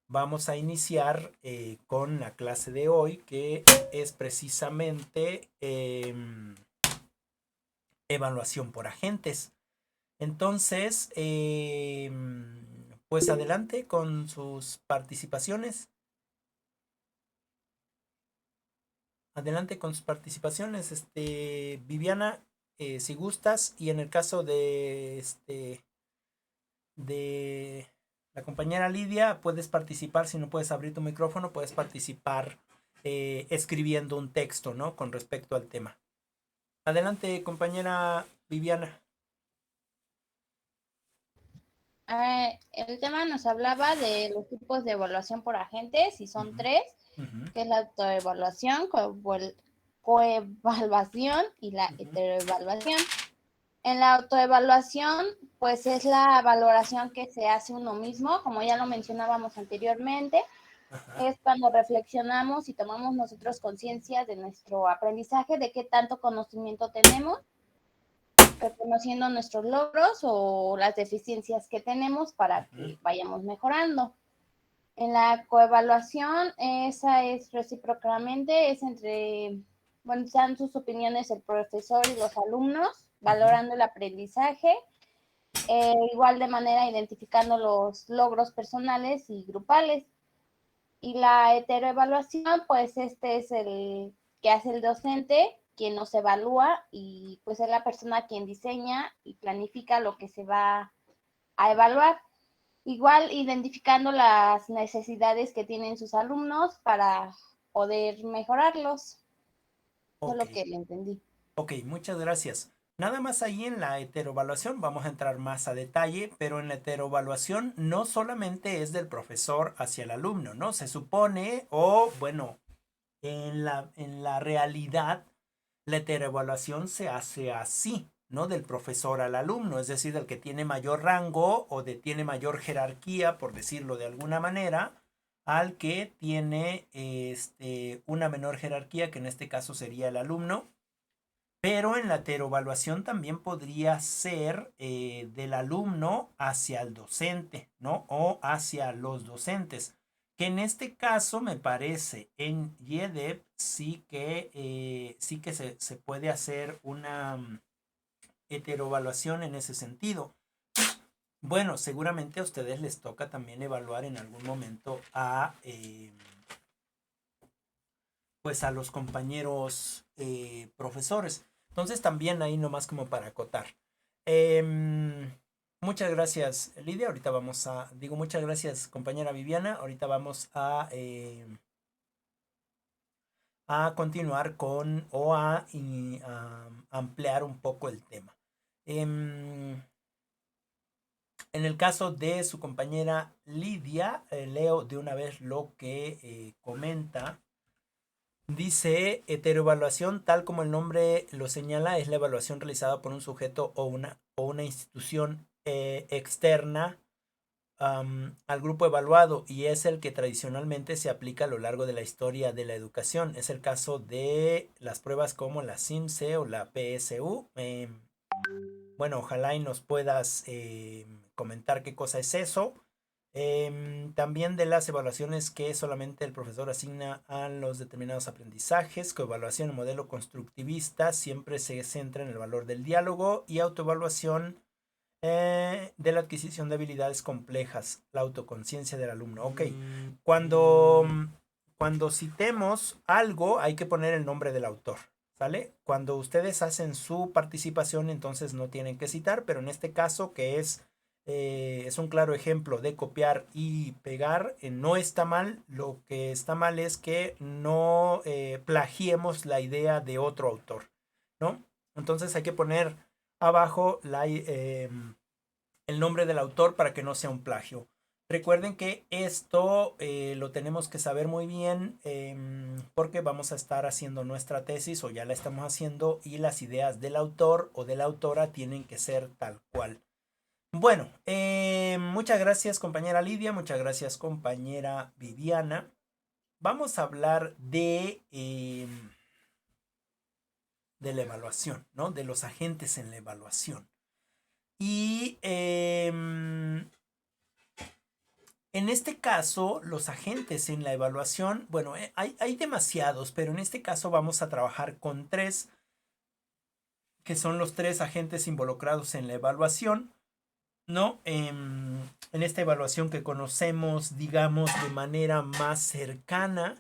vamos a iniciar con la clase de hoy, que es precisamente evaluación por agentes. Entonces, pues adelante con sus participaciones. Adelante con sus participaciones, Viviana, si gustas, y en el caso de la compañera Lidia, puedes participar, si no puedes abrir tu micrófono, puedes participar escribiendo un texto, ¿no? Con respecto al tema. Adelante, compañera Viviana. El tema nos hablaba de los tipos de evaluación por agentes y Uh son -huh, tres, uh -huh, que es la autoevaluación, coevaluación y la uh -huh, heteroevaluación. En la autoevaluación, pues es la valoración que se hace uno mismo, como ya lo mencionábamos anteriormente, ajá, es cuando reflexionamos y tomamos nosotros conciencia de nuestro aprendizaje, de qué tanto conocimiento tenemos, reconociendo nuestros logros o las deficiencias que tenemos uh para -huh, que vayamos mejorando. En la coevaluación, esa es recíprocamente, es entre, bueno, dan sus opiniones el profesor y los alumnos, uh -huh, valorando el aprendizaje, igual de manera identificando los logros personales y grupales. Y la heteroevaluación, pues este es el que hace el docente, quien nos evalúa y pues es la persona quien diseña y planifica lo que se va a evaluar. Igual identificando las necesidades que tienen sus alumnos para poder mejorarlos. Eso es ok. lo que le entendí. Ok, muchas gracias. Nada más ahí en la heteroevaluación vamos a entrar más a detalle, pero en la heteroevaluación no solamente es del profesor hacia el alumno, ¿no? Se supone, o bueno, en la realidad, la heteroevaluación se hace así, ¿no? Del profesor al alumno, es decir, del que tiene mayor rango o de tiene mayor jerarquía, por decirlo de alguna manera, al que tiene una menor jerarquía, que en este caso sería el alumno. Pero en la heteroevaluación también podría ser del alumno hacia el docente, ¿no? O hacia los docentes. Que en este caso me parece en YEDEP sí que se puede hacer una heteroevaluación en ese sentido. Bueno, seguramente a ustedes les toca también evaluar en algún momento pues a los compañeros profesores. Entonces también ahí nomás como para acotar. Eh, muchas gracias Lidia, ahorita vamos a, digo muchas gracias compañera Viviana, ahorita vamos a continuar con o a ampliar un poco el tema. En el caso de su compañera Lidia, leo de una vez lo que comenta. Dice, heteroevaluación, tal como el nombre lo señala, es la evaluación realizada por un sujeto o una institución externa al grupo evaluado y es el que tradicionalmente se aplica a lo largo de la historia de la educación. Es el caso de las pruebas como la CIMSE o la PSU. Bueno, ojalá y nos puedas comentar qué cosa es eso. También de las evaluaciones que solamente el profesor asigna a los determinados aprendizajes, coevaluación, modelo constructivista, siempre se centra en el valor del diálogo y autoevaluación de la adquisición de habilidades complejas, la autoconciencia del alumno. Ok, cuando, cuando citemos algo hay que poner el nombre del autor. ¿Sale? Cuando ustedes hacen su participación, entonces no tienen que citar, pero en este caso, que es un claro ejemplo de copiar y pegar, no está mal. Lo que está mal es que no plagiemos la idea de otro autor, ¿no? Entonces hay que poner abajo el nombre del autor para que no sea un plagio. Recuerden que esto lo tenemos que saber muy bien porque vamos a estar haciendo nuestra tesis o ya la estamos haciendo y las ideas del autor o de la autora tienen que ser tal cual. Bueno, muchas gracias compañera Lidia, muchas gracias compañera Viviana. Vamos a hablar de la evaluación, ¿no? De los agentes en la evaluación. Y En este caso, los agentes en la evaluación, bueno, hay demasiados, pero en este caso vamos a trabajar con tres, que son los tres agentes involucrados en la evaluación, ¿no? En esta evaluación que conocemos, digamos, de manera más cercana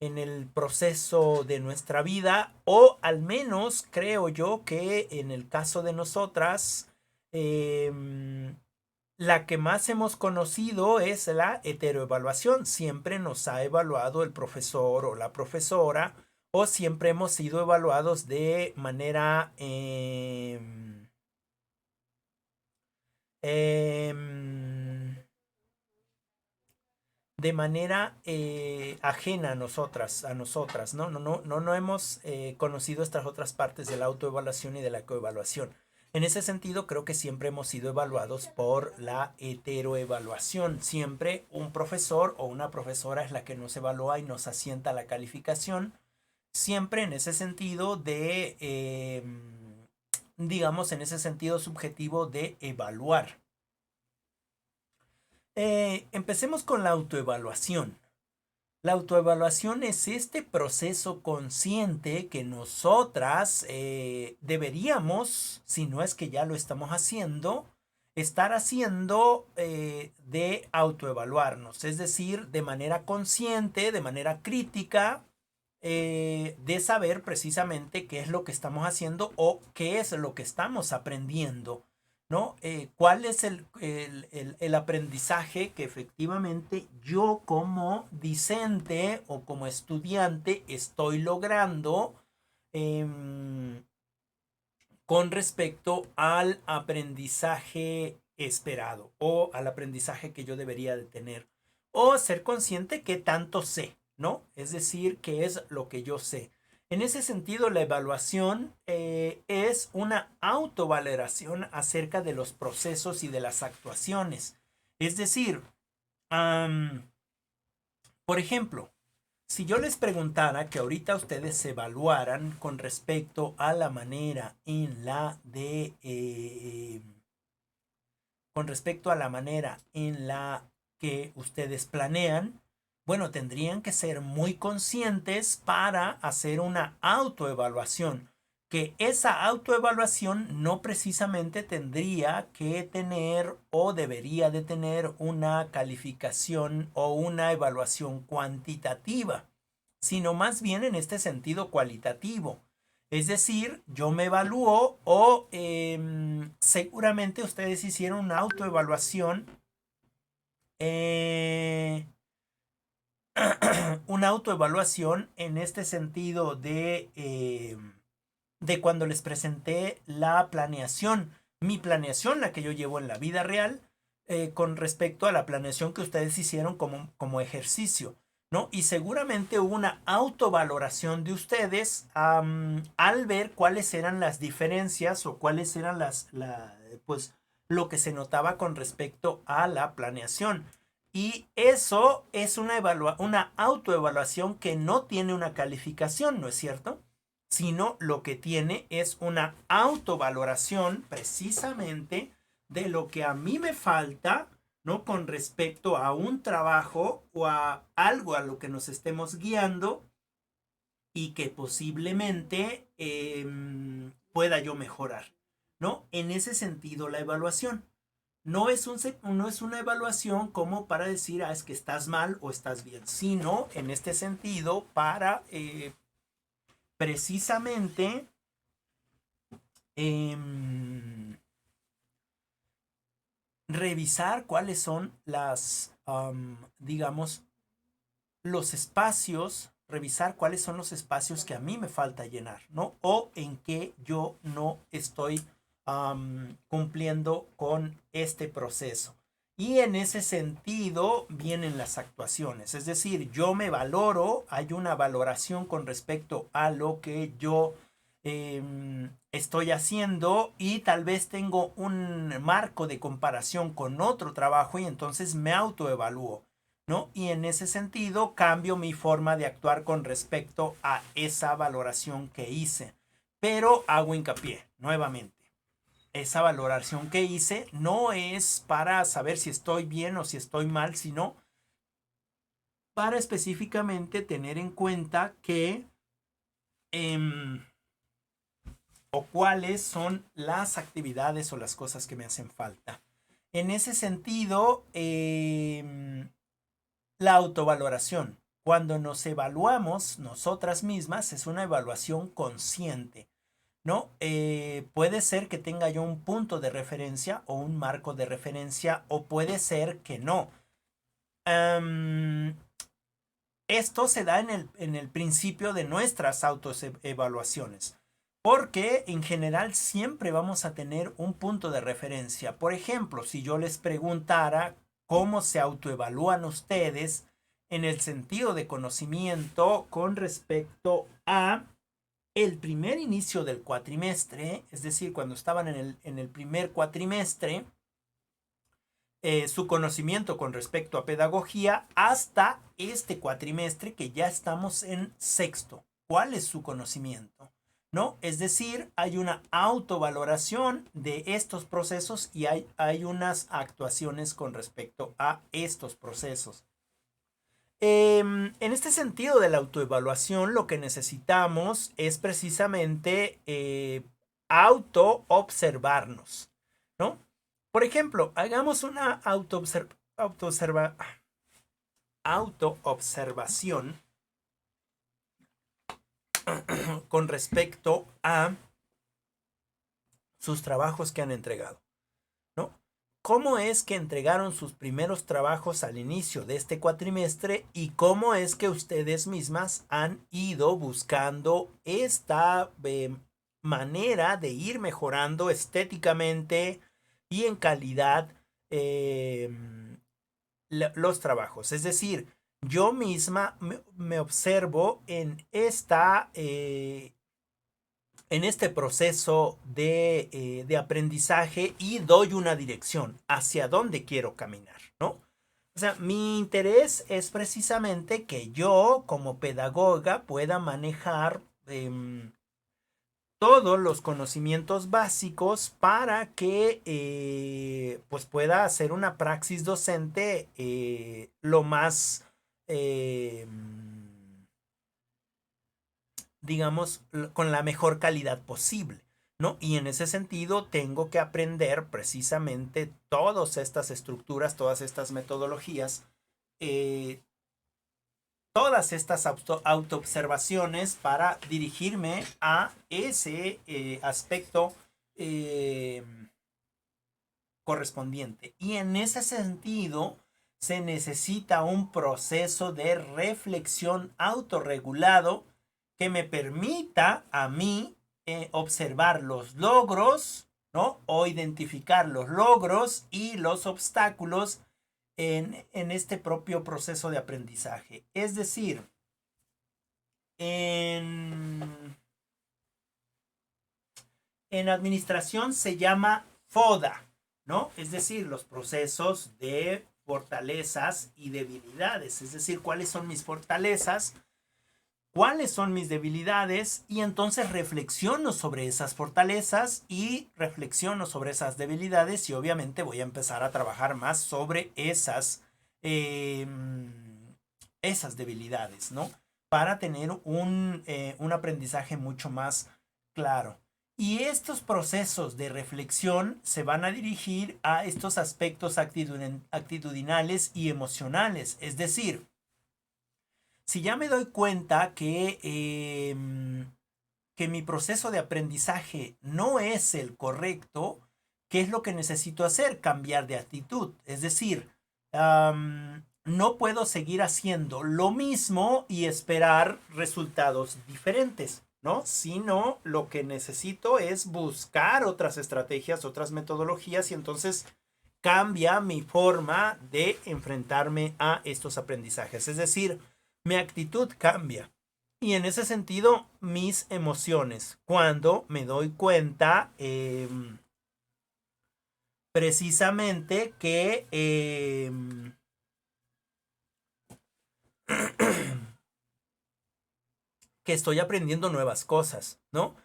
en el proceso de nuestra vida, o al menos creo yo que en el caso de nosotras, la que más hemos conocido es la heteroevaluación. Siempre nos ha evaluado el profesor o la profesora, o siempre hemos sido evaluados em, de manera ajena a nosotras, ¿no? No hemos conocido estas otras partes de la autoevaluación y de la coevaluación. En ese sentido, creo que siempre hemos sido evaluados por la heteroevaluación. Siempre un profesor o una profesora es la que nos evalúa y nos asienta la calificación. Siempre en ese sentido digamos, en ese sentido subjetivo de evaluar. Empecemos con la autoevaluación. La autoevaluación es este proceso consciente que nosotras deberíamos, si no es que ya lo estamos haciendo, estar haciendo de autoevaluarnos, es decir, de manera consciente, de manera crítica, de saber precisamente qué es lo que estamos haciendo o qué es lo que estamos aprendiendo, ¿no? ¿Cuál es el aprendizaje que efectivamente yo como discente o como estudiante estoy logrando em, con respecto al aprendizaje esperado o al aprendizaje que yo debería de tener? O ser consciente que tanto sé, ¿no? Es decir, qué es lo que yo sé. En ese sentido, la evaluación es una autovaloración acerca de los procesos y de las actuaciones. Es decir, por ejemplo, si yo les preguntara que ahorita ustedes se evaluaran con respecto a la manera en la de con respecto a la manera en la que ustedes planean, bueno, tendrían que ser muy conscientes para hacer una autoevaluación, que esa autoevaluación no precisamente tendría que tener o debería de tener una calificación o una evaluación cuantitativa, sino más bien en este sentido cualitativo. Es decir, yo me evalúo o seguramente ustedes hicieron una autoevaluación, eh, una autoevaluación en este sentido de cuando les presenté la planeación, mi planeación, la que yo llevo en la vida real, con respecto a la planeación que ustedes hicieron como ejercicio, ¿no? Y seguramente hubo una autovaloración de ustedes al ver cuáles eran las diferencias o cuáles eran pues, lo que se notaba con respecto a la planeación. Y eso es una autoevaluación que no tiene una calificación, ¿no es cierto? Sino lo que tiene es una autovaloración precisamente de lo que a mí me falta, ¿no? Con respecto a un trabajo o a algo a lo que nos estemos guiando y que posiblemente pueda yo mejorar, ¿no? En ese sentido, la evaluación. No es una evaluación como para decir, es que estás mal o estás bien, sino en este sentido para precisamente eh, revisar cuáles son digamos, los espacios, revisar cuáles son los espacios que a mí me falta llenar, ¿no? O en que yo no estoy cumpliendo con este proceso. Y en ese sentido vienen las actuaciones, es decir, yo me valoro, hay una valoración con respecto a lo que yo estoy haciendo y tal vez tengo un marco de comparación con otro trabajo y entonces me autoevalúo, ¿no? Y en ese sentido cambio mi forma de actuar con respecto a esa valoración que hice. Pero hago hincapié, nuevamente. esa valoración que hice no es para saber si estoy bien o si estoy mal, sino para específicamente tener en cuenta que o cuáles son las actividades o las cosas que me hacen falta. En ese sentido, la autovaloración, cuando nos evaluamos nosotras mismas, es una evaluación consciente, ¿no? Puede ser que tenga yo un punto de referencia o un marco de referencia, o puede ser que no. Esto se da en el principio de nuestras autoevaluaciones, porque en general siempre vamos a tener un punto de referencia. Por ejemplo, si yo les preguntara cómo se autoevalúan ustedes en el sentido de conocimiento con respecto a el primer inicio del cuatrimestre, es decir, cuando estaban en el primer cuatrimestre, su conocimiento con respecto a pedagogía hasta este cuatrimestre que ya estamos en sexto. ¿Cuál es su conocimiento? ¿No? Es decir, hay una autovaloración de estos procesos y hay unas actuaciones con respecto a estos procesos. En este sentido de la autoevaluación, lo que necesitamos es precisamente auto-observarnos, ¿no? Por ejemplo, hagamos una auto-observación con respecto a sus trabajos que han entregado, ¿no? ¿Cómo es que entregaron sus primeros trabajos al inicio de este cuatrimestre y cómo es que ustedes mismas han ido buscando esta manera de ir mejorando estéticamente y en calidad eh, los trabajos? Es decir, yo misma me observo en este proceso de aprendizaje y doy una dirección hacia dónde quiero caminar, ¿no? O sea, mi interés es precisamente que yo como pedagoga pueda manejar todos los conocimientos básicos para que pues pueda hacer una praxis docente lo más digamos, con la mejor calidad posible, ¿no? Y en ese sentido tengo que aprender precisamente todas estas estructuras, todas estas metodologías, eh, todas estas autoobservaciones para dirigirme a ese aspecto eh, correspondiente. Y en ese sentido se necesita un proceso de reflexión autorregulado que me permita a mí observar los logros, ¿no? O identificar los logros y los obstáculos en este propio proceso de aprendizaje. Es decir, en administración se llama FODA, ¿no? Es decir, los procesos de fortalezas y debilidades. Es decir, cuáles son mis fortalezas, cuáles son mis debilidades, y entonces reflexiono sobre esas fortalezas y reflexiono sobre esas debilidades, y obviamente voy a empezar a trabajar más sobre esas debilidades, ¿no? Para tener un aprendizaje mucho más claro. Y estos procesos de reflexión se van a dirigir a estos aspectos actitudinales y emocionales. Es decir, si ya me doy cuenta que mi proceso de aprendizaje no es el correcto, ¿qué es lo que necesito hacer? Cambiar de actitud. Es decir, no puedo seguir haciendo lo mismo y esperar resultados diferentes, ¿no? Sino lo que necesito es buscar otras estrategias, otras metodologías, y entonces cambia mi forma de enfrentarme a estos aprendizajes. Es decir, mi actitud cambia. Y en ese sentido, mis emociones, cuando me doy cuenta precisamente que estoy aprendiendo nuevas cosas, ¿no?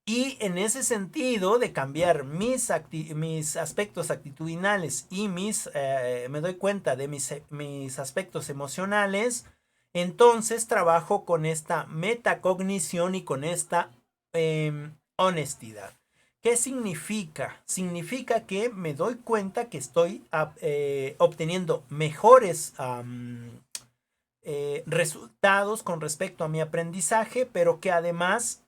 Y en ese sentido de cambiar mis aspectos actitudinales y me doy cuenta de mis aspectos emocionales, entonces trabajo con esta metacognición y con esta honestidad. ¿Qué significa? Significa que me doy cuenta que estoy obteniendo mejores resultados con respecto a mi aprendizaje, pero que además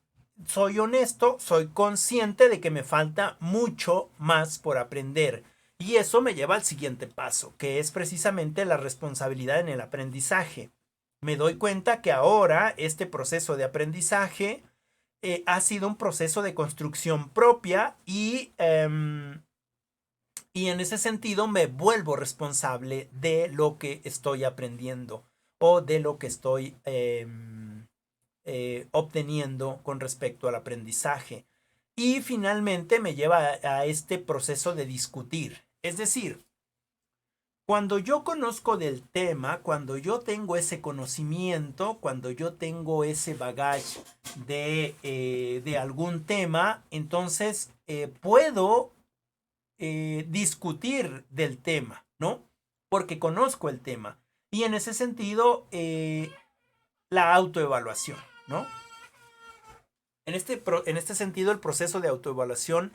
soy honesto, soy consciente de que me falta mucho más por aprender. Y eso me lleva al siguiente paso, que es precisamente la responsabilidad en el aprendizaje. Me doy cuenta que ahora este proceso de aprendizaje ha sido un proceso de construcción propia y en ese sentido me vuelvo responsable de lo que estoy aprendiendo o de lo que estoy obteniendo con respecto al aprendizaje. Y finalmente me lleva a este proceso de discutir. Es decir, cuando yo conozco del tema, cuando yo tengo ese conocimiento, cuando yo tengo ese bagaje de algún tema, entonces puedo discutir del tema, ¿no? Porque conozco el tema. Y en ese sentido, la autoevaluación, ¿no? En este sentido, el proceso de autoevaluación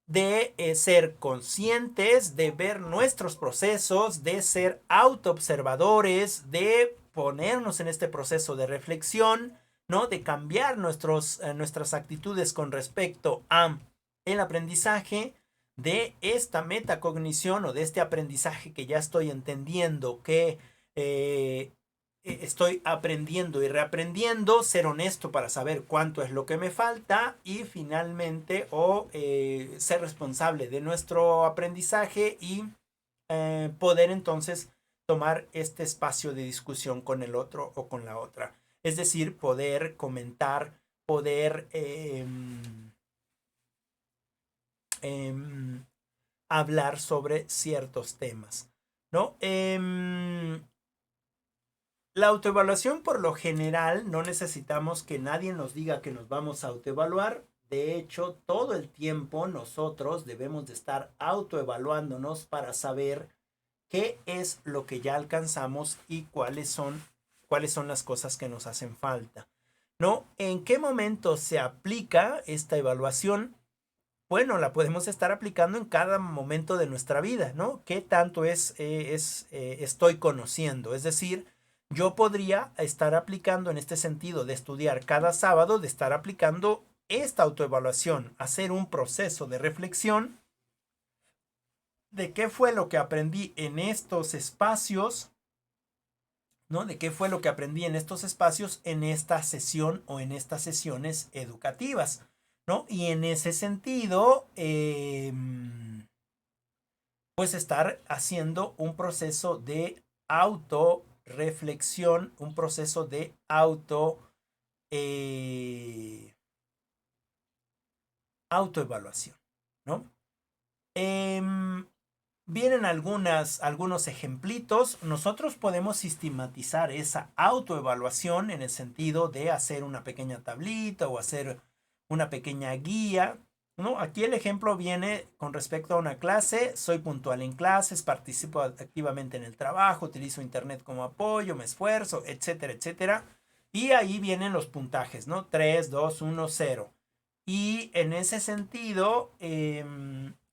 de ser conscientes, de ver nuestros procesos, de ser autoobservadores, de ponernos en este proceso de reflexión, ¿no? De cambiar nuestras actitudes con respecto a el aprendizaje, de esta metacognición o de este aprendizaje que ya estoy entendiendo que estoy aprendiendo y reaprendiendo, ser honesto para saber cuánto es lo que me falta y finalmente ser responsable de nuestro aprendizaje y poder entonces tomar este espacio de discusión con el otro o con la otra. Es decir, poder comentar, poder hablar sobre ciertos temas, ¿no? La autoevaluación por lo general no necesitamos que nadie nos diga que nos vamos a autoevaluar. De hecho, todo el tiempo nosotros debemos de estar autoevaluándonos para saber qué es lo que ya alcanzamos y cuáles son las cosas que nos hacen falta. ¿No? ¿En qué momento se aplica esta evaluación? Bueno, la podemos estar aplicando en cada momento de nuestra vida, ¿no? ¿Qué tanto estoy conociendo? Es decir, yo podría estar aplicando en este sentido de estudiar cada sábado, de estar aplicando esta autoevaluación, hacer un proceso de reflexión de qué fue lo que aprendí en estos espacios, ¿no? De qué fue lo que aprendí en estos espacios, en esta sesión o en estas sesiones educativas, ¿no? Y en ese sentido, pues estar haciendo un proceso de autorreflexión, un proceso de eh, autoevaluación, ¿no? Vienen algunos ejemplitos. Nosotros podemos sistematizar esa autoevaluación en el sentido de hacer una pequeña tablita o hacer una pequeña guía, ¿no? Aquí el ejemplo viene con respecto a una clase. Soy puntual en clases, participo activamente en el trabajo, utilizo internet como apoyo, me esfuerzo, etcétera, etcétera. Y ahí vienen los puntajes, ¿no? 3, 2, 1, 0. Y en ese sentido,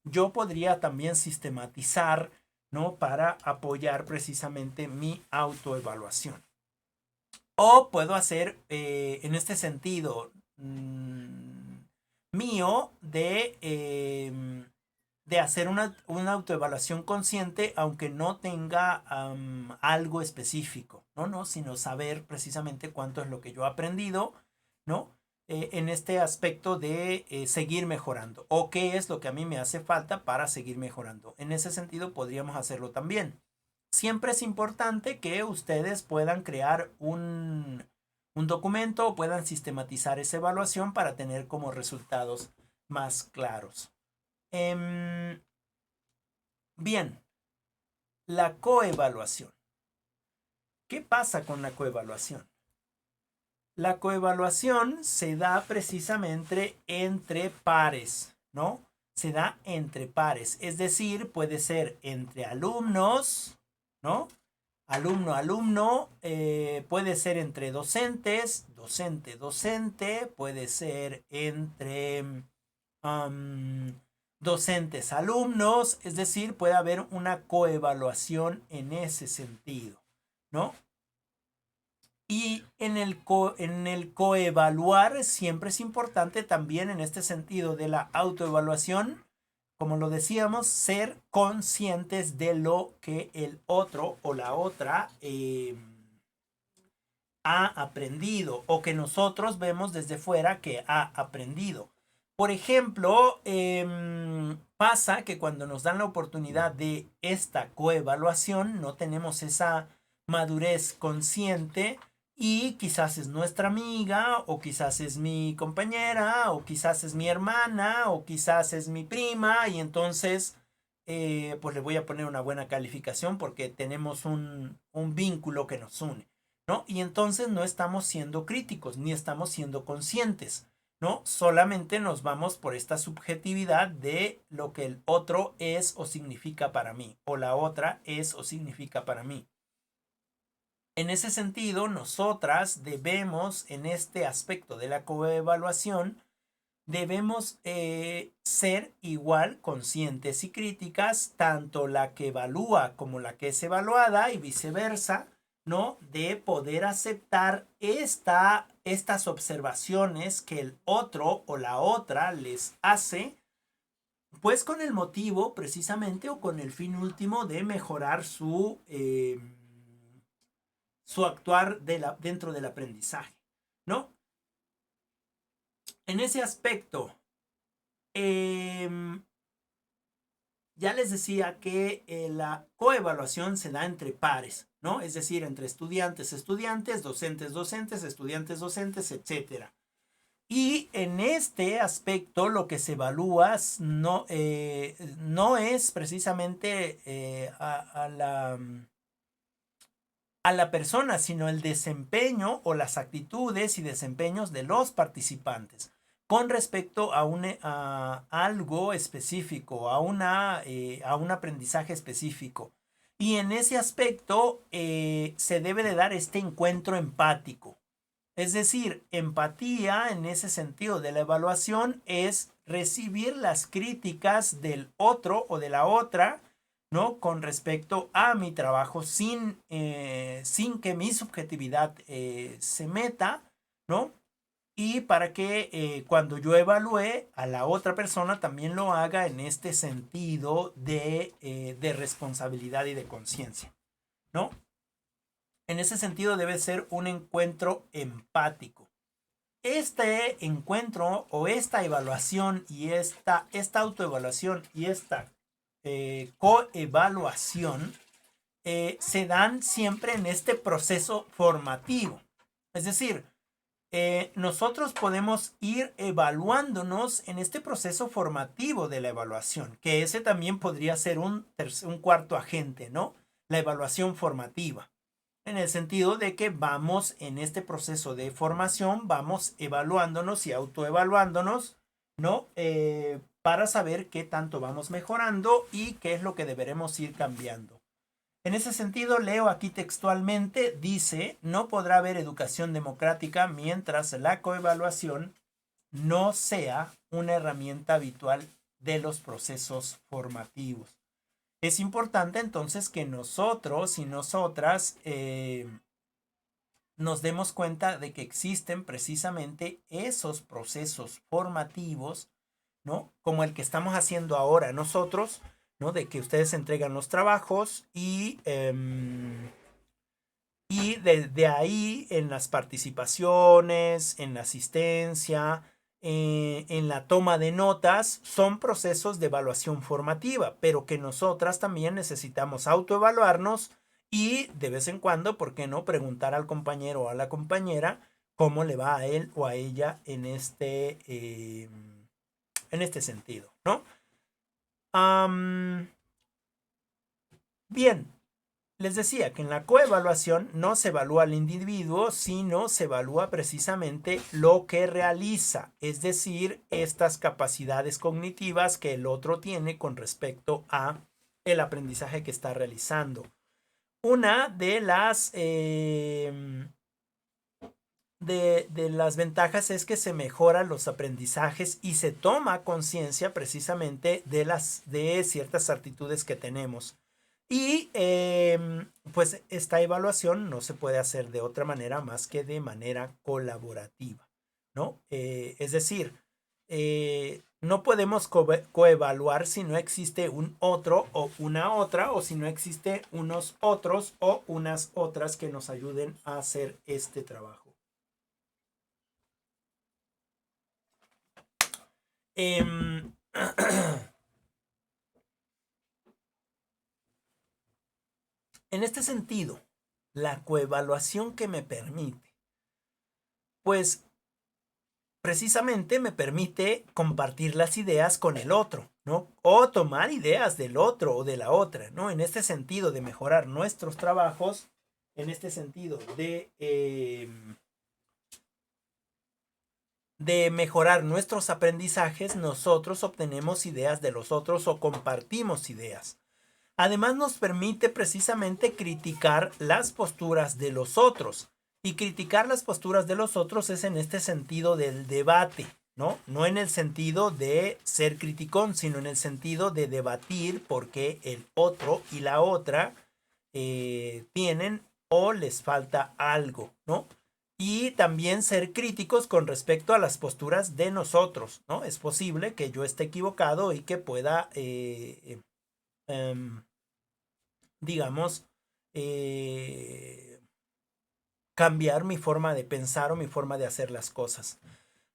yo podría también sistematizar, ¿no? Para apoyar precisamente mi autoevaluación. O puedo hacer en este sentido mío de hacer una autoevaluación consciente, aunque no tenga algo específico, ¿no? ¿no? Sino saber precisamente cuánto es lo que yo he aprendido, ¿no? En este aspecto de seguir mejorando o qué es lo que a mí me hace falta para seguir mejorando. En ese sentido podríamos hacerlo también. Siempre es importante que ustedes puedan crear un documento o puedan sistematizar esa evaluación para tener como resultados más claros. Bien, la coevaluación. ¿Qué pasa con la coevaluación? la coevaluación se da precisamente entre pares, ¿no? Se da entre pares, es decir, puede ser entre alumnos, ¿no? Alumno, alumno, puede ser entre docentes, docente, docente, puede ser entre docentes, alumnos, es decir, puede haber una coevaluación en ese sentido, ¿no? Y en el coevaluar siempre es importante también en este sentido de la autoevaluación, como lo decíamos, ser conscientes de lo que el otro o la otra ha aprendido o que nosotros vemos desde fuera que ha aprendido. Por ejemplo, pasa que cuando nos dan la oportunidad de esta coevaluación no tenemos esa madurez consciente y quizás es nuestra amiga o quizás es mi compañera o quizás es mi hermana o quizás es mi prima y entonces pues le voy a poner una buena calificación porque tenemos un vínculo que nos une, ¿no? Y entonces no estamos siendo críticos ni estamos siendo conscientes, ¿no? Solamente nos vamos por esta subjetividad de lo que el otro es o significa para mí o la otra es o significa para mí. En ese sentido, nosotras debemos, en este aspecto de la coevaluación, debemos ser igual conscientes y críticas, tanto la que evalúa como la que es evaluada y viceversa, ¿no? De poder aceptar estas observaciones que el otro o la otra les hace, pues con el motivo precisamente o con el fin último de mejorar su actuar dentro del aprendizaje, ¿no? En ese aspecto, ya les decía que la coevaluación se da entre pares, ¿no? Es decir, entre estudiantes, estudiantes, docentes, docentes, estudiantes, docentes, etcétera. Y en este aspecto lo que se evalúa no es precisamente a la persona, sino el desempeño o las actitudes y desempeños de los participantes con respecto a algo específico, a un aprendizaje específico. Y en ese aspecto se debe de dar este encuentro empático. Es decir, empatía en ese sentido de la evaluación es recibir las críticas del otro o de la otra, ¿no? Con respecto a mi trabajo sin que mi subjetividad se meta, ¿no? Y para que cuando yo evalúe a la otra persona también lo haga en este sentido de responsabilidad y de conciencia, ¿no? En ese sentido debe ser un encuentro empático. Este encuentro o esta evaluación y esta autoevaluación y esta coevaluación se dan siempre en este proceso formativo. Es decir, nosotros podemos ir evaluándonos en este proceso formativo de la evaluación, que ese también podría ser un cuarto agente, ¿no? La evaluación formativa. En el sentido de que vamos en este proceso de formación, vamos evaluándonos y autoevaluándonos, ¿no? Para saber qué tanto vamos mejorando y qué es lo que deberemos ir cambiando. En ese sentido, leo aquí textualmente, dice, no podrá haber educación democrática mientras la coevaluación no sea una herramienta habitual de los procesos formativos. Es importante entonces que nosotros y nosotras nos demos cuenta de que existen precisamente esos procesos formativos, ¿no? Como el que estamos haciendo ahora nosotros, ¿no? De que ustedes entregan los trabajos y de ahí en las participaciones, en la asistencia, en la toma de notas, son procesos de evaluación formativa, pero que nosotras también necesitamos autoevaluarnos y de vez en cuando, ¿por qué no?, preguntar al compañero o a la compañera cómo le va a él o a ella en este sentido, ¿no? Bien, les decía que en la coevaluación no se evalúa al individuo, sino se evalúa precisamente lo que realiza, es decir, estas capacidades cognitivas que el otro tiene con respecto a el aprendizaje que está realizando. Una de las de las ventajas es que se mejoran los aprendizajes y se toma conciencia precisamente de ciertas actitudes que tenemos. Y pues esta evaluación no se puede hacer de otra manera más que de manera colaborativa, ¿no? Es decir, no podemos coevaluar si no existe un otro o una otra, o si no existe unos otros o unas otras que nos ayuden a hacer este trabajo. En este sentido, la coevaluación que me permite, pues precisamente me permite compartir las ideas con el otro, ¿no? O tomar ideas del otro o de la otra, ¿no? En este sentido de mejorar nuestros trabajos, en este sentido de mejorar nuestros aprendizajes, nosotros obtenemos ideas de los otros o compartimos ideas. Además nos permite precisamente criticar las posturas de los otros. Y criticar las posturas de los otros es en este sentido del debate, ¿no? No en el sentido de ser criticón, sino en el sentido de debatir por qué el otro y la otra tienen o les falta algo, ¿no? Y también ser críticos con respecto a las posturas de nosotros, ¿no? Es posible que yo esté equivocado y que pueda digamos, cambiar mi forma de pensar o mi forma de hacer las cosas.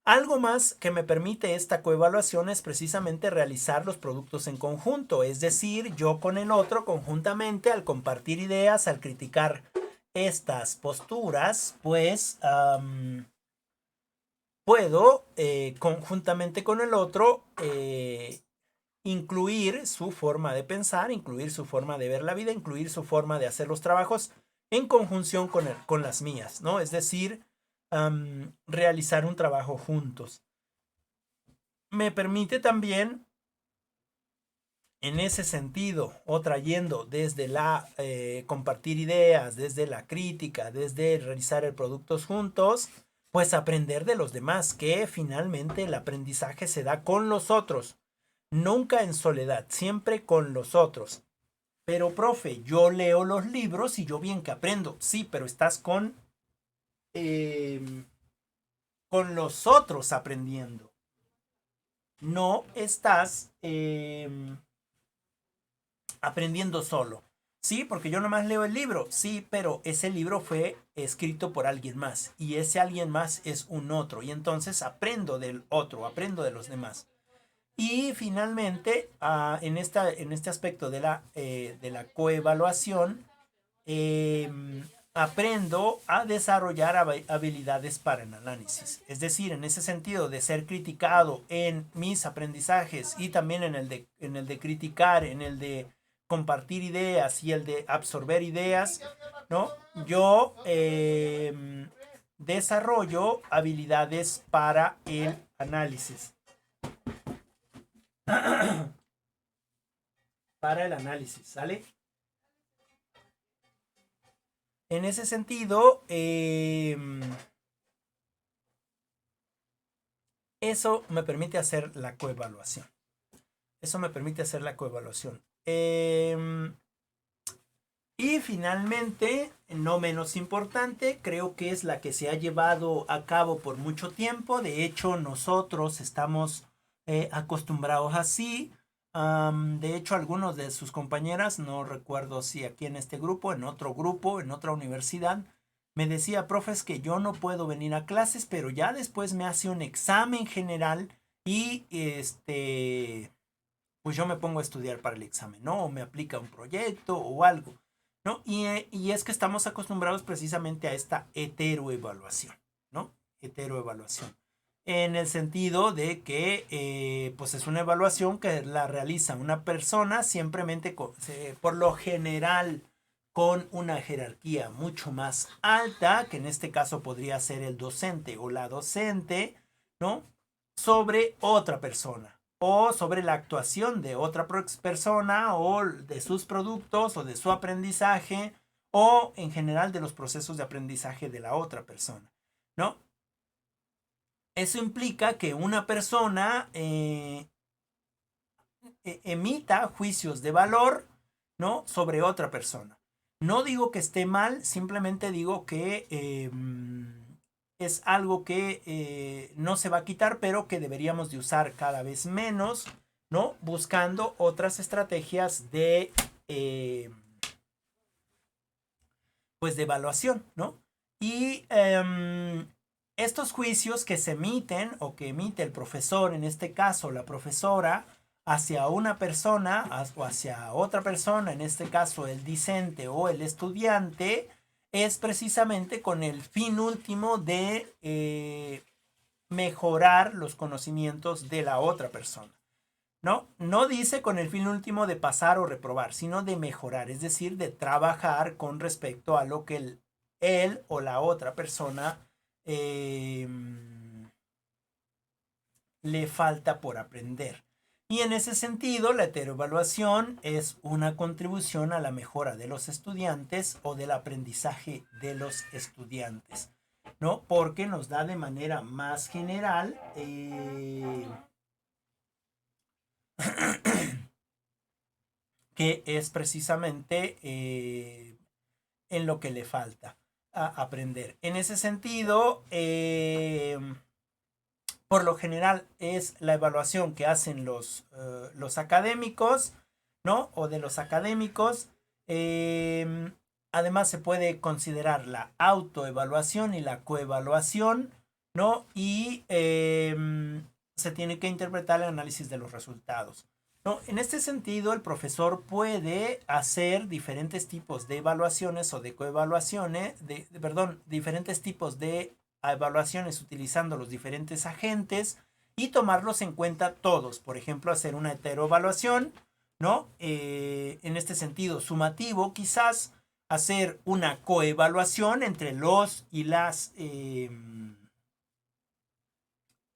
Algo más que me permite esta coevaluación es precisamente realizar los productos en conjunto, es decir, yo con el otro conjuntamente al compartir ideas, al criticar estas posturas, pues puedo conjuntamente con el otro incluir su forma de pensar, incluir su forma de ver la vida, incluir su forma de hacer los trabajos en conjunción con las mías, ¿no? Es decir, realizar un trabajo juntos. Me permite también, en ese sentido, o trayendo desde la compartir ideas, desde la crítica, desde realizar el productos juntos, pues aprender de los demás, que finalmente el aprendizaje se da con los otros. Nunca en soledad, siempre con los otros. Pero, profe, yo leo los libros y yo bien que aprendo. Sí, pero estás con los otros aprendiendo. No estás aprendiendo solo. Sí, porque yo nomás leo el libro. Sí, pero ese libro fue escrito por alguien más. Y ese alguien más es un otro. Y entonces aprendo del otro, aprendo de los demás. Y finalmente, en este aspecto de la coevaluación, aprendo a desarrollar habilidades para el análisis. Es decir, en ese sentido de ser criticado en mis aprendizajes y también en el de criticar, en el de compartir ideas y el de absorber ideas, ¿no? Yo desarrollo habilidades para el análisis. Para el análisis, ¿sale? En ese sentido, eso me permite hacer la coevaluación. Eso me permite hacer la coevaluación. Y finalmente, no menos importante, creo que es la que se ha llevado a cabo por mucho tiempo. De hecho, nosotros estamos acostumbrados así. De hecho, algunos de sus compañeras, no recuerdo si aquí en este grupo, en otro grupo, en otra universidad, me decía, profes, que yo no puedo venir a clases, pero ya después me hace un examen general y pues yo me pongo a estudiar para el examen, ¿no? O me aplica un proyecto o algo, ¿no? Y es que estamos acostumbrados precisamente a esta heteroevaluación, ¿no? Heteroevaluación. En el sentido de que pues es una evaluación que la realiza una persona simplemente por lo general con una jerarquía mucho más alta, que en este caso podría ser el docente o la docente, ¿no? Sobre otra persona o sobre la actuación de otra persona o de sus productos o de su aprendizaje o en general de los procesos de aprendizaje de la otra persona, ¿no? Eso implica que una persona emita juicios de valor, ¿no? Sobre otra persona. No digo que esté mal, simplemente digo que es algo que no se va a quitar, pero que deberíamos de usar cada vez menos, ¿no? Buscando otras estrategias de, pues de evaluación, ¿no? Y estos juicios que se emiten o que emite el profesor, en este caso la profesora, hacia una persona o hacia otra persona, en este caso el discente o el estudiante, es precisamente con el fin último de mejorar los conocimientos de la otra persona. ¿No? No dice con el fin último de pasar o reprobar, sino de mejorar, es decir, de trabajar con respecto a lo que él o la otra persona le falta por aprender. Y en ese sentido, la heteroevaluación es una contribución a la mejora de los estudiantes o del aprendizaje de los estudiantes, ¿no? Porque nos da de manera más general que es precisamente en lo que le falta a aprender. En ese sentido, por lo general es la evaluación que hacen los académicos, ¿no? O de los académicos. Además se puede considerar la autoevaluación y la coevaluación, ¿no? Y se tiene que interpretar el análisis de los resultados. ¿No? En este sentido, el profesor puede hacer diferentes tipos de evaluaciones o de coevaluaciones, perdón, diferentes tipos de evaluaciones utilizando los diferentes agentes y tomarlos en cuenta todos. Por ejemplo, hacer una heteroevaluación, ¿no? En este sentido, sumativo, quizás hacer una coevaluación entre los y las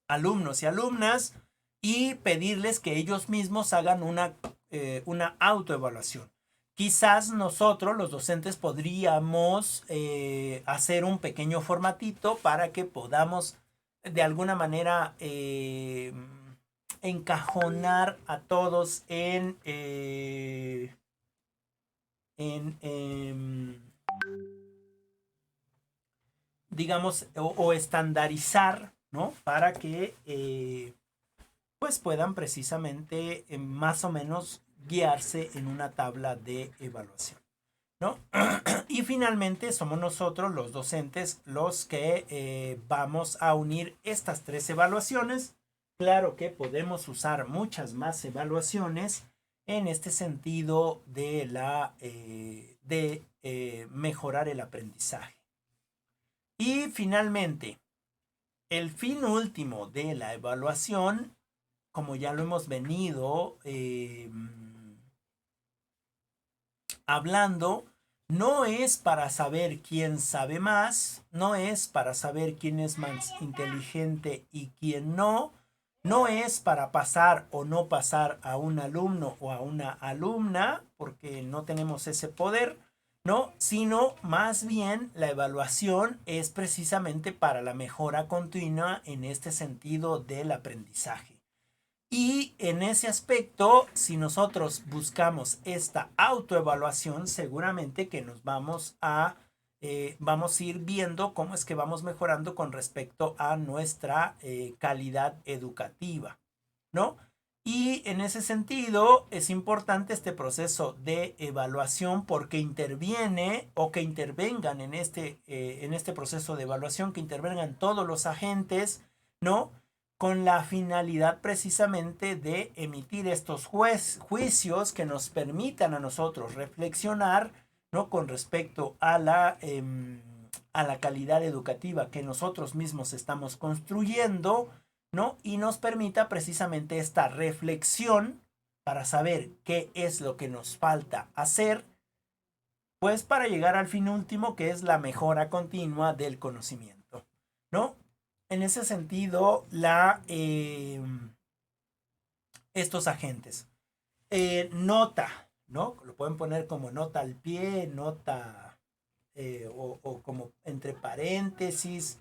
alumnos y alumnas y pedirles que ellos mismos hagan una autoevaluación. Quizás nosotros, los docentes, podríamos hacer un pequeño formatito para que podamos de alguna manera encajonar a todos en digamos, o estandarizar, ¿no? Para que pues puedan precisamente más o menos guiarse en una tabla de evaluación, ¿no? Y finalmente somos nosotros los docentes los que vamos a unir estas tres evaluaciones. Claro que podemos usar muchas más evaluaciones en este sentido de mejorar el aprendizaje. Y finalmente, el fin último de la evaluación, como ya lo hemos venido hablando, no es para saber quién sabe más, no es para saber quién es más inteligente y quién no, no es para pasar o no pasar a un alumno o a una alumna, porque no tenemos ese poder, ¿no? Sino más bien la evaluación es precisamente para la mejora continua en este sentido del aprendizaje. Y en ese aspecto, si nosotros buscamos esta autoevaluación, seguramente que nos vamos a ir viendo cómo es que vamos mejorando con respecto a nuestra calidad educativa, ¿no? Y en ese sentido es importante este proceso de evaluación porque interviene o que intervengan en este proceso de evaluación, que intervengan todos los agentes, ¿no? Con la finalidad precisamente de emitir estos juicios que nos permitan a nosotros reflexionar, ¿no? Con respecto a la calidad educativa que nosotros mismos estamos construyendo, ¿no? Y nos permita precisamente esta reflexión para saber qué es lo que nos falta hacer pues para llegar al fin último, que es la mejora continua del conocimiento, ¿no? En ese sentido, estos agentes. Nota, ¿no? Lo pueden poner como nota al pie, nota o como entre paréntesis.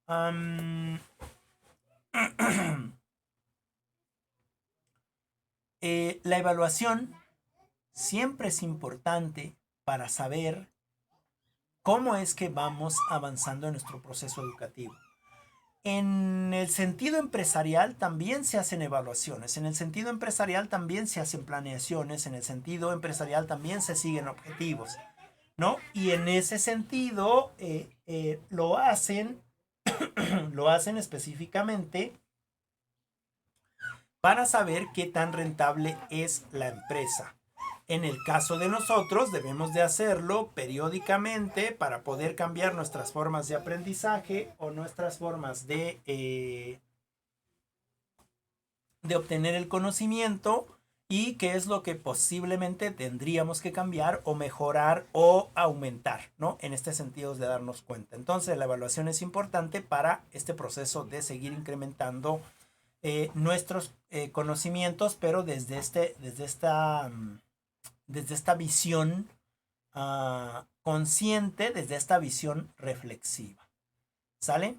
Um, la evaluación siempre es importante para saber cómo es que vamos avanzando en nuestro proceso educativo. En el sentido empresarial también se hacen evaluaciones, en el sentido empresarial también se hacen planeaciones, en el sentido empresarial también se siguen objetivos, ¿no? Y en ese sentido lo hacen específicamente para saber qué tan rentable es la empresa. En el caso de nosotros, debemos de hacerlo periódicamente para poder cambiar nuestras formas de aprendizaje o nuestras formas de obtener el conocimiento y qué es lo que posiblemente tendríamos que cambiar o mejorar o aumentar, ¿no? En este sentido de darnos cuenta. Entonces, la evaluación es importante para este proceso de seguir incrementando nuestros conocimientos, pero desde esta visión consciente, desde esta visión reflexiva. ¿Sale?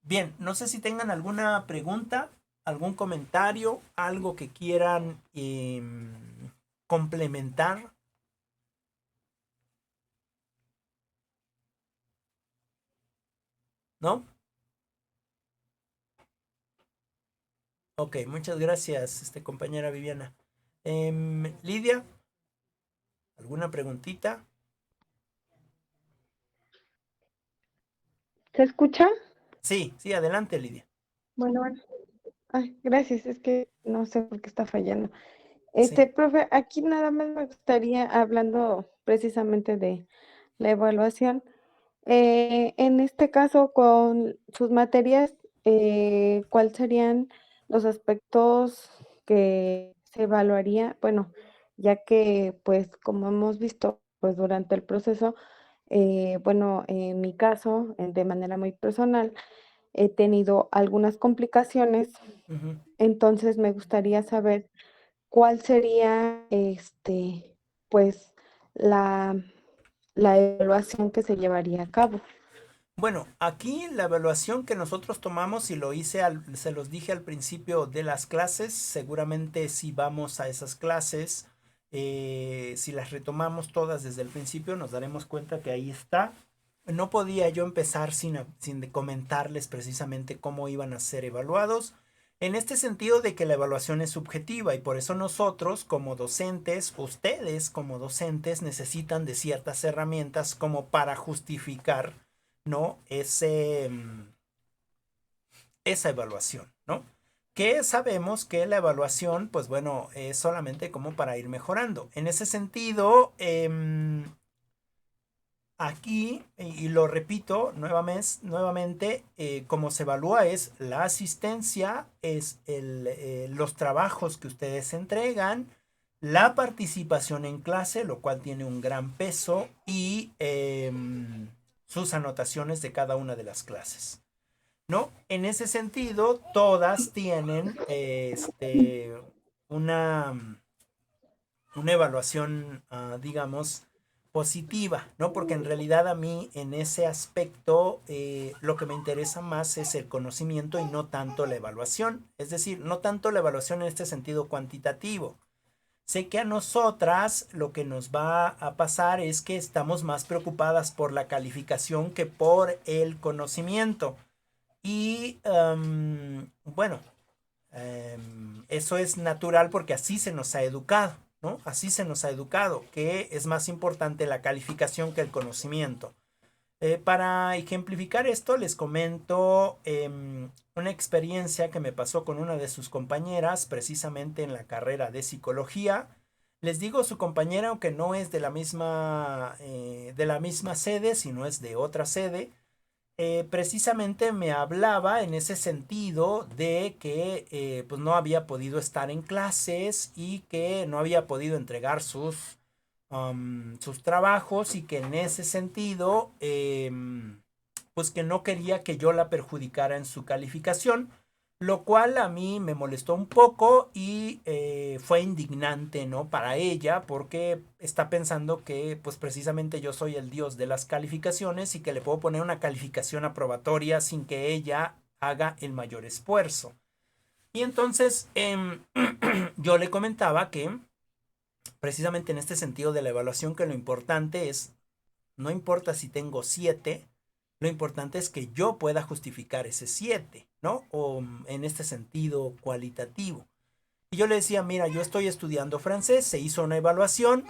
Bien, no sé si tengan alguna pregunta, algún comentario, algo que quieran complementar. ¿No? Ok, muchas gracias, compañera Viviana. Lidia, ¿alguna preguntita? ¿Se escucha? Sí, sí, adelante, Lidia. Bueno. Ay, gracias, es que no sé por qué está fallando. Sí. Profe, aquí nada más me gustaría, hablando precisamente de la evaluación, en este caso con sus materias, ¿cuáles serían los aspectos que se evaluaría? Bueno, ya que pues como hemos visto pues durante el proceso, bueno, en mi caso, de manera muy personal, he tenido algunas complicaciones, Ujú. entonces me gustaría saber cuál sería, pues, la, la evaluación que se llevaría a cabo. Bueno, aquí la evaluación que nosotros tomamos, y lo hice, se los dije al principio de las clases, seguramente si vamos a esas clases, si las retomamos todas desde el principio, nos daremos cuenta que ahí está. No podía yo empezar sin comentarles precisamente cómo iban a ser evaluados, en este sentido de que la evaluación es subjetiva y por eso nosotros como docentes, ustedes como docentes necesitan de ciertas herramientas como para justificar, ¿no? Esa evaluación, ¿no? Que sabemos que la evaluación, pues bueno, es solamente como para ir mejorando. En ese sentido, aquí, y lo repito nuevamente, como se evalúa es la asistencia, es los trabajos que ustedes entregan, la participación en clase, lo cual tiene un gran peso, y sus anotaciones de cada una de las clases, ¿no? En ese sentido, todas tienen una, una evaluación, digamos, positiva, ¿no? Porque en realidad a mí en ese aspecto lo que me interesa más es el conocimiento y no tanto la evaluación. Es decir, no tanto la evaluación en este sentido cuantitativo. Sé que a nosotras lo que nos va a pasar es que estamos más preocupadas por la calificación que por el conocimiento. Y bueno, eso es natural porque así se nos ha educado, ¿no? Así se nos ha educado, que es más importante la calificación que el conocimiento. Para ejemplificar esto, les comento una experiencia que me pasó con una de sus compañeras, precisamente en la carrera de psicología. Les digo su compañera, aunque no es de la misma sede, sino es de otra sede. Precisamente me hablaba en ese sentido de que pues no había podido estar en clases y que no había podido entregar sus trabajos y que en ese sentido, pues que no quería que yo la perjudicara en su calificación, lo cual a mí me molestó un poco y fue indignante, ¿no? Para ella, porque está pensando que pues precisamente yo soy el dios de las calificaciones y que le puedo poner una calificación aprobatoria sin que ella haga el mayor esfuerzo. Y entonces yo le comentaba que precisamente en este sentido de la evaluación, que lo importante es, no importa si tengo 7, lo importante es que yo pueda justificar ese 7, ¿no? O en este sentido cualitativo. Y yo le decía, mira, yo estoy estudiando francés, se hizo una evaluación,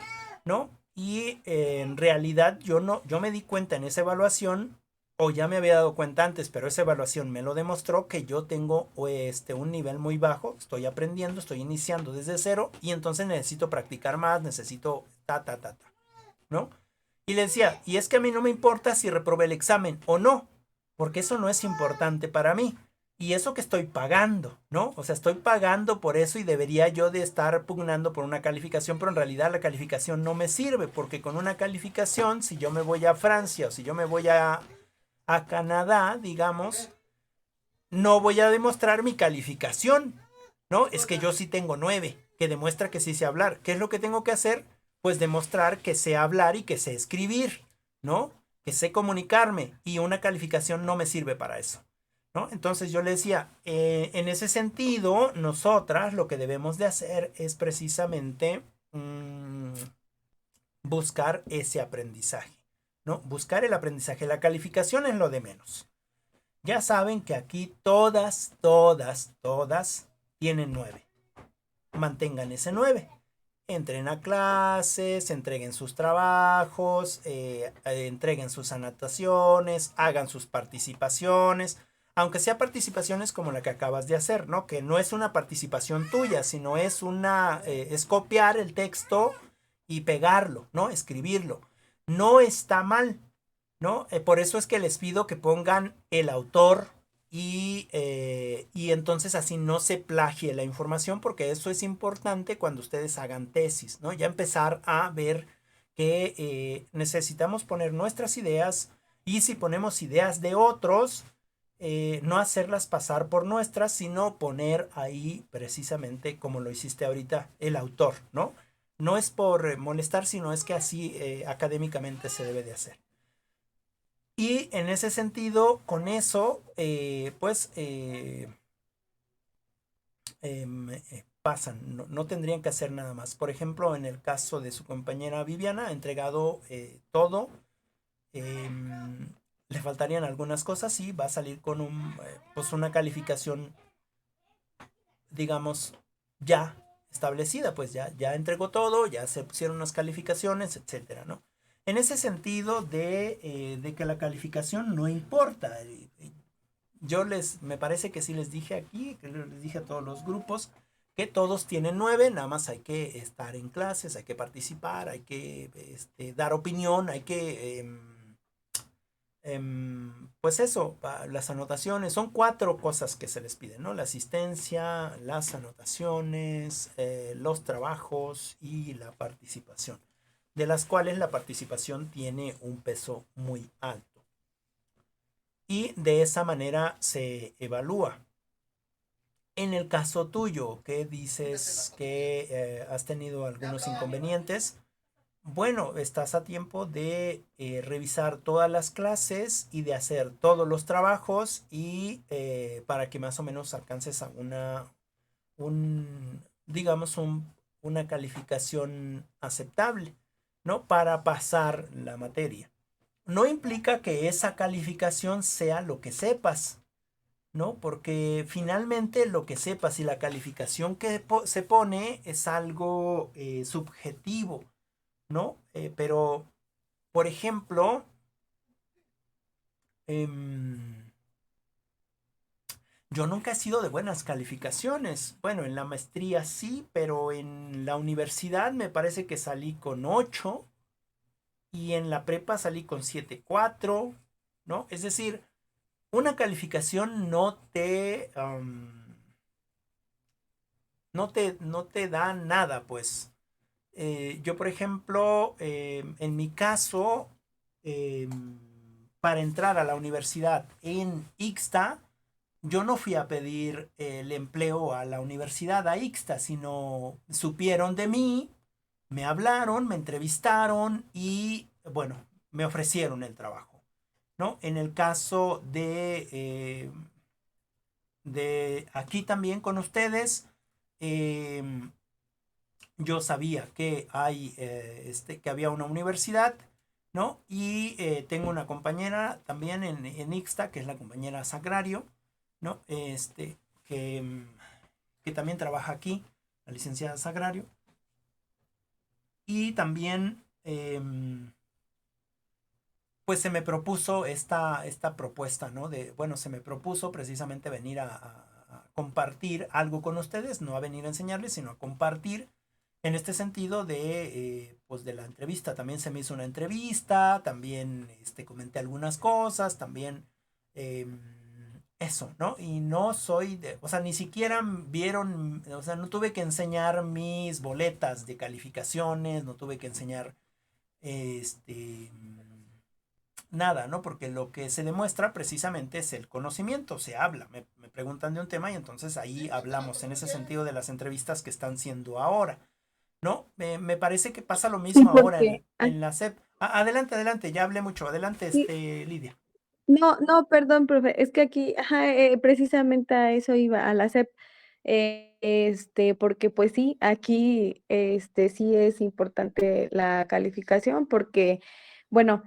¿no? Y en realidad yo me di cuenta en esa evaluación, o ya me había dado cuenta antes, pero esa evaluación me lo demostró que yo tengo un nivel muy bajo, estoy aprendiendo, estoy iniciando desde cero y entonces necesito practicar más, necesito ¿no? Y le decía, y es que a mí no me importa si reprobé el examen o no, porque eso no es importante para mí. Y eso que estoy pagando, ¿no? O sea, estoy pagando por eso y debería yo de estar pugnando por una calificación, pero en realidad la calificación no me sirve, porque con una calificación, si yo me voy a Francia o si yo me voy a Canadá, digamos, no voy a demostrar mi calificación, ¿no? Es que yo sí tengo 9, que demuestra que sí sé hablar. ¿Qué es lo que tengo que hacer? Pues demostrar que sé hablar y que sé escribir, ¿no? Que sé comunicarme y una calificación no me sirve para eso, ¿no? Entonces yo le decía, en ese sentido, nosotras lo que debemos de hacer es precisamente buscar ese aprendizaje, ¿no? Buscar el aprendizaje. La calificación es lo de menos. Ya saben que aquí todas tienen 9. Mantengan ese 9. Entren a clases, entreguen sus trabajos, entreguen sus anotaciones, hagan sus participaciones, aunque sea participaciones como la que acabas de hacer, ¿no? Que no es una participación tuya, sino es copiar el texto y pegarlo, ¿no? Escribirlo. No está mal, ¿no? Por eso es que les pido que pongan el autor y entonces así no se plagie la información, porque eso es importante cuando ustedes hagan tesis, ¿no? Ya empezar a ver que necesitamos poner nuestras ideas y si ponemos ideas de otros, no hacerlas pasar por nuestras, sino poner ahí precisamente como lo hiciste ahorita, el autor, ¿no? No es por molestar, sino es que así académicamente se debe de hacer. Y en ese sentido, con eso, pasan, no tendrían que hacer nada más. Por ejemplo, en el caso de su compañera Viviana, ha entregado todo. Le faltarían algunas cosas y va a salir con pues una calificación, digamos, ya establecida, pues ya entregó todo, ya se pusieron unas calificaciones, etcétera, ¿no? En ese sentido de que la calificación no importa. Me parece que sí les dije aquí, que les dije a todos los grupos, que todos tienen 9, nada más hay que estar en clases, hay que participar, hay que dar opinión, hay que, pues eso, las anotaciones, son 4 cosas que se les piden, ¿no? La asistencia, las anotaciones, los trabajos y la participación, de las cuales la participación tiene un peso muy alto. Y de esa manera se evalúa. En el caso tuyo, que dices que has tenido algunos inconvenientes, bueno, estás a tiempo de revisar todas las clases y de hacer todos los trabajos y para que más o menos alcances a digamos, una calificación aceptable, ¿no? Para pasar la materia. No implica que esa calificación sea lo que sepas, ¿no? Porque finalmente lo que sepas y la calificación que se pone es algo subjetivo, ¿no? Pero, por ejemplo, yo nunca he sido de buenas calificaciones. Bueno, en la maestría sí, pero en la universidad me parece que salí con 8 y en la prepa salí con 7.4, ¿no? Es decir, una calificación no te da nada, pues. Yo, por ejemplo, en mi caso, para entrar a la universidad en Ixta, yo no fui a pedir el empleo a la universidad, a Ixta, sino supieron de mí, me hablaron, me entrevistaron y, bueno, me ofrecieron el trabajo, ¿no? En el caso de aquí también con ustedes, eh, yo sabía que que había una universidad, ¿no? Y tengo una compañera también en Ixta, que es la compañera Sagrario, ¿no? Que también trabaja aquí, la licenciada Sagrario. Y también, pues se me propuso esta propuesta, ¿no? Bueno, se me propuso precisamente venir a compartir algo con ustedes, no a venir a enseñarles, sino a compartir en este sentido pues de la entrevista. También se me hizo una entrevista, también comenté algunas cosas, también eh, eso, ¿no? Y no soy o sea, ni siquiera vieron, o sea, no tuve que enseñar mis boletas de calificaciones, no tuve que enseñar este nada, ¿no? Porque lo que se demuestra precisamente es el conocimiento, se habla, me preguntan de un tema y entonces ahí hablamos en ese sentido de las entrevistas que están siendo ahora, ¿no? Me parece que pasa lo Sí, mismo ahora porque en la SEP. Adelante, adelante, ya hablé mucho, adelante, aquí, Lidia. no, no, perdón, profe, es que aquí, ajá, precisamente a eso iba, a la SEP, porque pues sí, aquí, sí es importante la calificación, porque, bueno,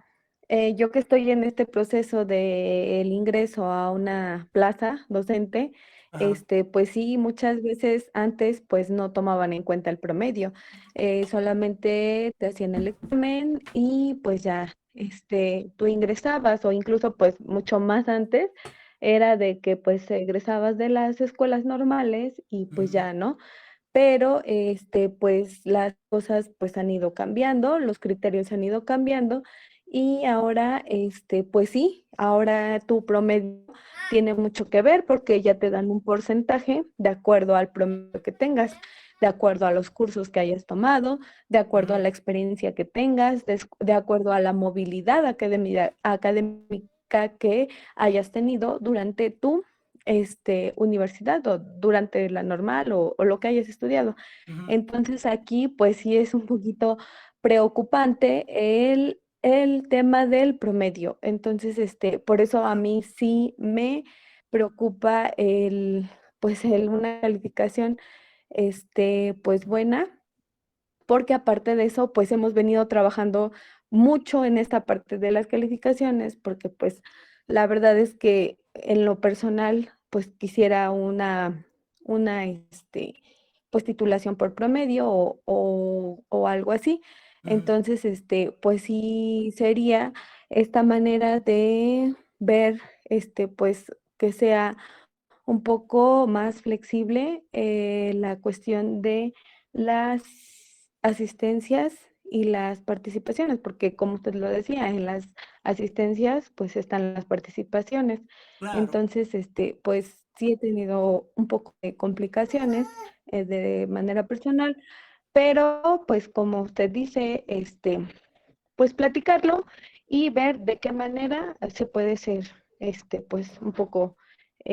yo que estoy en este proceso del ingreso a una plaza docente, Ajá, pues sí, muchas veces antes, pues no tomaban en cuenta el promedio, solamente te hacían el examen y pues ya tú ingresabas o incluso pues mucho más antes era de que pues egresabas de las escuelas normales y pues ujú, ya, ¿no? Pero pues las cosas pues han ido cambiando, los criterios han ido cambiando y ahora pues sí, ahora tu promedio tiene mucho que ver porque ya te dan un porcentaje de acuerdo al promedio que tengas, de acuerdo a los cursos que hayas tomado, de acuerdo a ujú, la experiencia que tengas, de acuerdo a la movilidad académica que hayas tenido durante tu universidad o durante la normal o lo que hayas estudiado. ujú, Entonces aquí pues sí es un poquito preocupante el tema del promedio. Entonces, por eso a mí sí me preocupa una calificación, pues buena, porque aparte de eso, pues hemos venido trabajando mucho en esta parte de las calificaciones, porque pues la verdad es que en lo personal, pues quisiera una pues titulación por promedio o algo así. ujú, Entonces, pues sí sería esta manera de ver, pues que sea un poco más flexible la cuestión de las asistencias y las participaciones, porque como usted lo decía, en las asistencias pues están las participaciones. claro. Entonces, pues sí he tenido un poco de complicaciones de manera personal, pero pues como usted dice, pues platicarlo y ver de qué manera se puede ser, pues un poco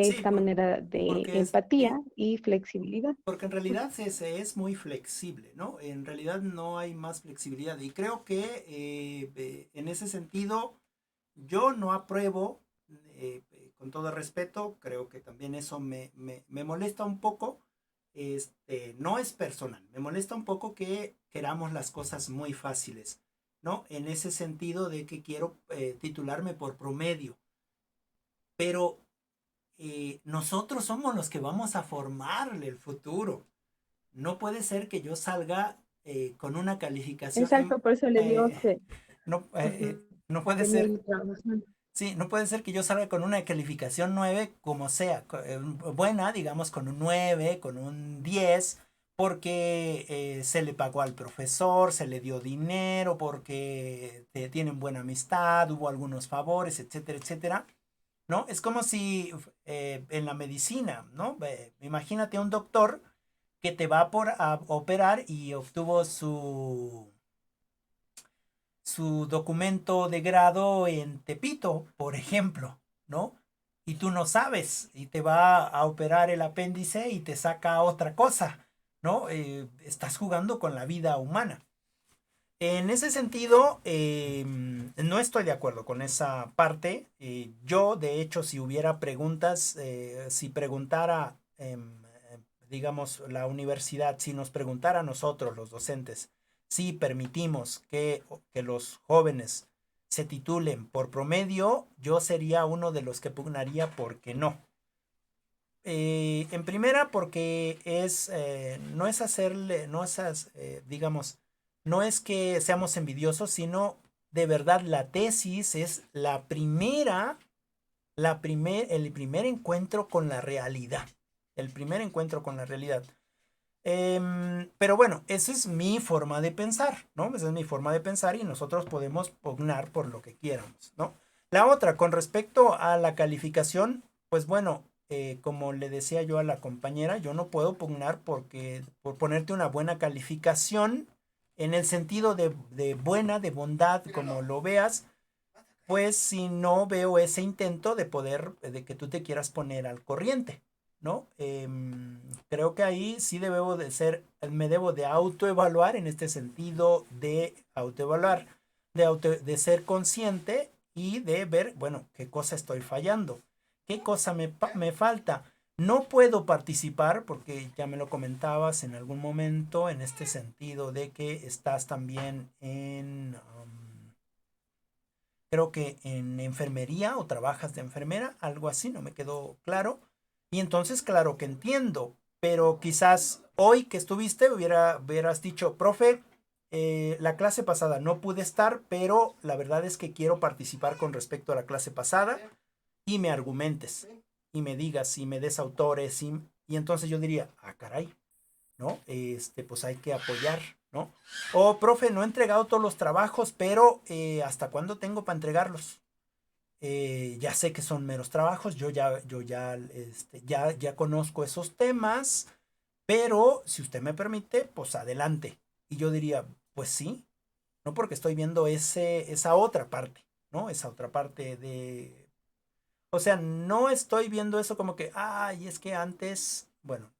Sí, esta manera de porque empatía y flexibilidad. porque en realidad se es muy flexible, ¿no? En realidad no hay más flexibilidad. Y creo que en ese sentido yo no apruebo, con todo respeto, creo que también eso me molesta un poco. No es personal, me molesta un poco que queramos las cosas muy fáciles, ¿no? En ese sentido de que quiero titularme por promedio, pero nosotros somos los que vamos a formarle el futuro. No puede ser que yo salga con una calificación, Exacto, por eso le digo que no, ujú, no puede tenía ser, mucha razón. sí, no puede ser que yo salga con una calificación 9 como sea, buena, digamos con un 9 con un 10 porque se le pagó al profesor, se le dio dinero, porque tienen buena amistad, hubo algunos favores, etcétera, etcétera, ¿no? Es como si en la medicina, ¿no? Imagínate a un doctor que te va a operar y obtuvo su documento de grado en Tepito, por ejemplo, ¿no? Y tú no sabes, y te va a operar el apéndice y te saca otra cosa, ¿no? Estás jugando con la vida humana. En ese sentido, no estoy de acuerdo con esa parte. Yo, de hecho, si hubiera preguntas, si preguntara, digamos, la universidad, si nos preguntara a nosotros, los docentes, si permitimos que los jóvenes se titulen por promedio, yo sería uno de los que pugnaría porque no. En primera, porque no es hacerle, no es, digamos, no es que seamos envidiosos, sino de verdad la tesis es el primer encuentro con la realidad. El primer encuentro con la realidad. Pero bueno, esa es mi forma de pensar, ¿no? Esa es mi forma de pensar y nosotros podemos pugnar por lo que quieramos, ¿no? La otra, con respecto a la calificación, pues bueno, como le decía yo a la compañera, yo no puedo pugnar por ponerte una buena calificación en el sentido de buena, de bondad, como lo veas, pues si no veo ese intento de que tú te quieras poner al corriente, ¿no? Creo que ahí sí me debo de autoevaluar en este sentido de autoevaluar, de ser consciente y de ver, bueno, qué cosa estoy fallando, qué cosa me falta. No puedo participar porque ya me lo comentabas en algún momento en este sentido de que estás también creo que en enfermería o trabajas de enfermera, algo así, no me quedó claro. Y entonces, claro que entiendo, pero quizás hoy que estuviste hubieras dicho, profe, la clase pasada no pude estar, pero la verdad es que quiero participar con respecto a la clase pasada y me argumentes y me digas y me des autores y entonces yo diría, ah, caray, ¿no? Pues hay que apoyar, ¿no? O, profe, no he entregado todos los trabajos, pero ¿hasta cuándo tengo para entregarlos? Ya sé que son meros trabajos, ya conozco esos temas, pero si usted me permite, pues adelante. Y yo diría, pues sí, ¿no? Porque estoy viendo esa otra parte, ¿no? Esa otra parte o sea, no estoy viendo eso como que, ay, es que antes, bueno,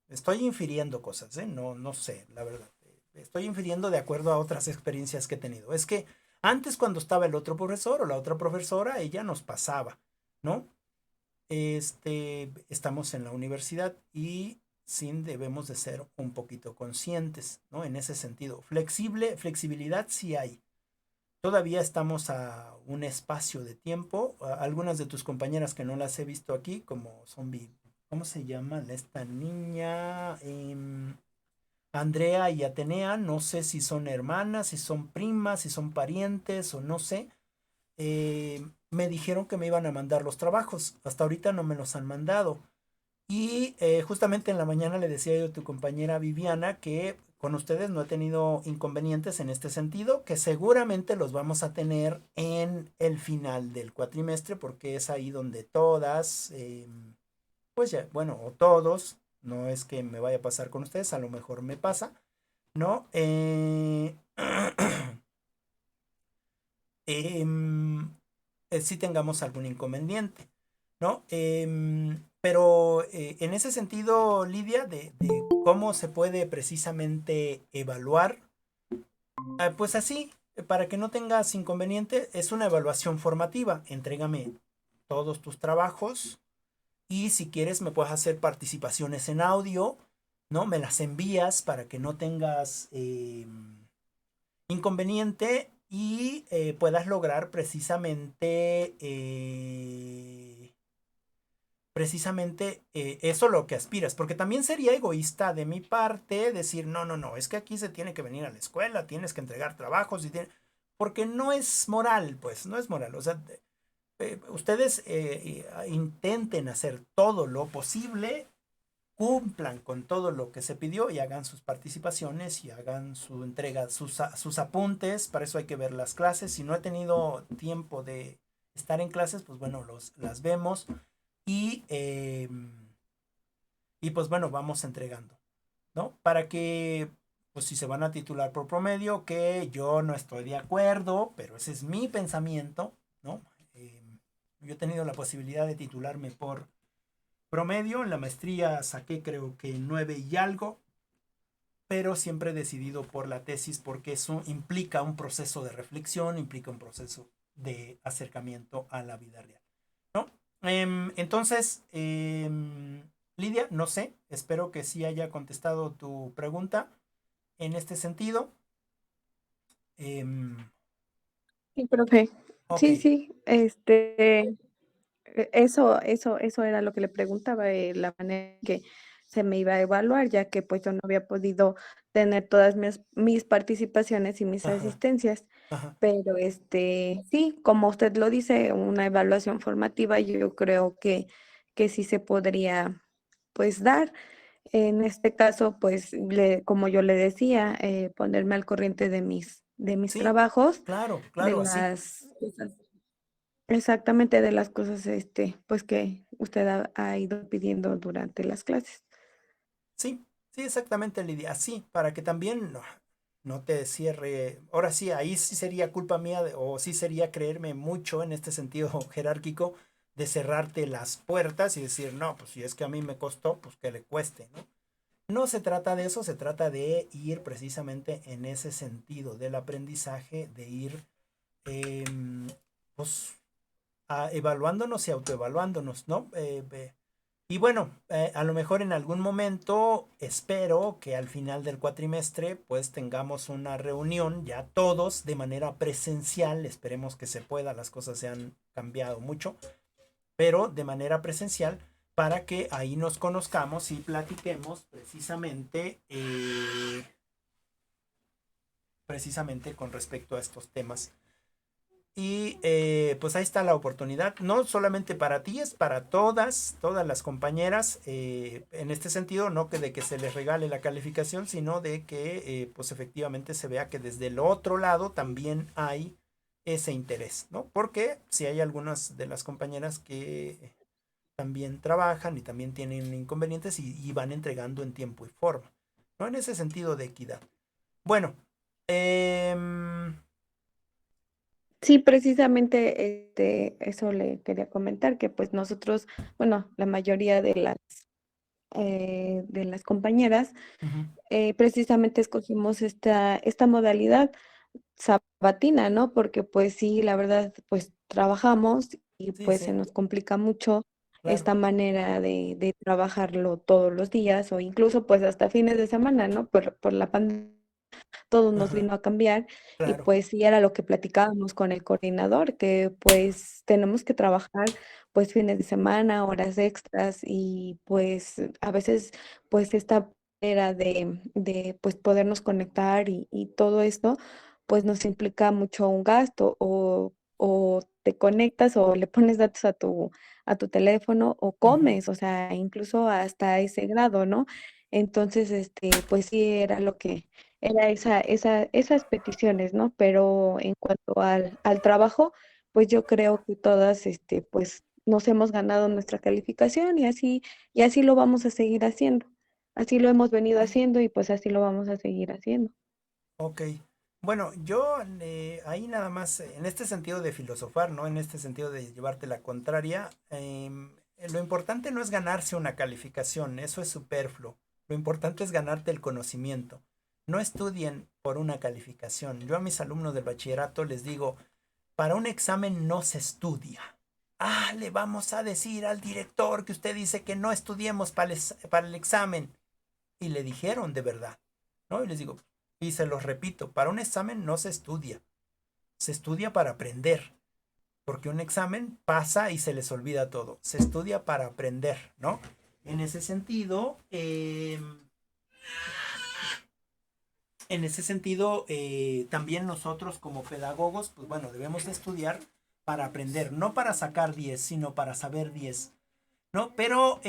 estoy infiriendo cosas, ¿eh? No, no sé, la verdad. Estoy infiriendo de acuerdo a otras experiencias que he tenido. Es que antes cuando estaba el otro profesor o la otra profesora, ella nos pasaba, ¿no? Estamos en la universidad y sí debemos de ser un poquito conscientes, ¿no? En ese sentido. Flexibilidad sí hay. Todavía estamos a un espacio de tiempo. Algunas de tus compañeras que no las he visto aquí, como zombie, ¿cómo se llama esta niña? Andrea y Atenea, no sé si son hermanas, si son primas, si son parientes o no sé. Me dijeron que me iban a mandar los trabajos. Hasta ahorita no me los han mandado. Y justamente en la mañana le decía yo a tu compañera Viviana que con ustedes no he tenido inconvenientes en este sentido, que seguramente los vamos a tener en el final del cuatrimestre, porque es ahí donde todas, pues ya, bueno, o todos, no es que me vaya a pasar con ustedes, a lo mejor me pasa, ¿no? Em, sí tengamos algún inconveniente, ¿no? Pero en ese sentido, Lidia, de cómo se puede precisamente evaluar, pues así, para que no tengas inconveniente, es una evaluación formativa. Entrégame todos tus trabajos y si quieres me puedes hacer participaciones en audio, ¿no? Me las envías para que no tengas inconveniente y puedas lograr precisamente eso lo que aspiras, porque también sería egoísta de mi parte decir, no, no, no, es que aquí se tiene que venir a la escuela, tienes que entregar trabajos, porque no es moral, pues, no es moral, o sea, ustedes intenten hacer todo lo posible, cumplan con todo lo que se pidió y hagan sus participaciones y hagan su entrega, sus apuntes. Para eso hay que ver las clases. Si no he tenido tiempo de estar en clases, pues bueno, las vemos y, y pues bueno, vamos entregando. ¿no? Para que, pues si se van a titular por promedio, que yo no estoy de acuerdo, pero ese es mi pensamiento, ¿no? Eh, yo he tenido la posibilidad de titularme por promedio, en la maestría saqué creo que 9 y algo, pero siempre he decidido por la tesis porque eso implica un proceso de reflexión, implica un proceso de acercamiento a la vida real, ¿no? Entonces, Lidia, no sé, espero que sí haya contestado tu pregunta en este sentido. Em, Sí, profe. ok, Sí, sí, eso era lo que le preguntaba, la manera en que se me iba a evaluar, ya que pues yo no había podido tener todas mis participaciones y mis ajá, asistencias. ajá, Pero sí, como usted lo dice, una evaluación formativa, yo creo que sí se podría pues dar. En este caso, pues como yo le decía, ponerme al corriente de mis sí, trabajos, claro, de claro, así. las cosas. Exactamente, de las cosas, pues que usted ha ido pidiendo durante las clases. Sí, sí, exactamente, Lidia. Así, para que también no te cierre. Ahora sí, ahí sí sería culpa mía o sí sería creerme mucho en este sentido jerárquico de cerrarte las puertas y decir, no, pues si es que a mí me costó, pues que le cueste, ¿no? No se trata de eso, se trata de ir precisamente en ese sentido del aprendizaje, de ir pues evaluándonos y autoevaluándonos, ¿no? Y bueno, a lo mejor en algún momento espero que al final del cuatrimestre pues tengamos una reunión ya todos de manera presencial, esperemos que se pueda, las cosas se han cambiado mucho, pero de manera presencial para que ahí nos conozcamos y platiquemos precisamente con respecto a estos temas. Y pues ahí está la oportunidad, no solamente para ti, es para todas las compañeras, en este sentido, no que de que se les regale la calificación, sino de que pues efectivamente se vea que desde el otro lado también hay ese interés, ¿no? Porque si hay algunas de las compañeras que también trabajan y también tienen inconvenientes y van entregando en tiempo y forma, ¿no? En ese sentido de equidad. Bueno, eh, Sí, precisamente eso le quería comentar, que pues nosotros, bueno, la mayoría de las compañeras, uh-huh, precisamente escogimos esta modalidad sabatina, ¿no? Porque pues sí, la verdad, pues trabajamos y sí, pues se sí, nos complica mucho claro. esta manera de trabajarlo todos los días o incluso pues hasta fines de semana, ¿no? Por la pandemia todo nos Ajá, vino a cambiar y claro. pues sí era lo que platicábamos con el coordinador, que pues tenemos que trabajar pues fines de semana, horas extras y pues a veces pues esta era de pues podernos conectar y todo esto pues nos implica mucho un gasto o te conectas o le pones datos a tu teléfono o Ujú, comes, o sea, incluso hasta ese grado, ¿no? Entonces, pues sí era lo que era esas peticiones, ¿no? Pero en cuanto al trabajo, pues yo creo que todas, pues nos hemos ganado nuestra calificación y así lo vamos a seguir haciendo. Así lo hemos venido haciendo y pues así lo vamos a seguir haciendo. ok. Bueno, yo ahí nada más, en este sentido de filosofar, ¿no? En este sentido de llevarte la contraria, lo importante no es ganarse una calificación, eso es superfluo. Lo importante es ganarte el conocimiento. No estudien por una calificación. Yo a mis alumnos del bachillerato les digo, para un examen no se estudia. Ah, le vamos a decir al director que usted dice que no estudiemos para el examen. Y le dijeron de verdad, ¿no? Y les digo, y se los repito, para un examen no se estudia para aprender, porque un examen pasa y se les olvida todo, se estudia para aprender, ¿no? En ese sentido, también nosotros como pedagogos, pues bueno, debemos de estudiar para aprender, no para sacar 10 sino para saber 10, ¿no? Pero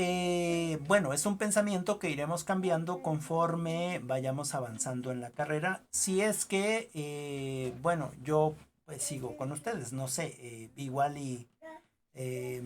bueno, es un pensamiento que iremos cambiando conforme vayamos avanzando en la carrera. Si es que, bueno, yo pues, sigo con ustedes, no sé, igual y eh,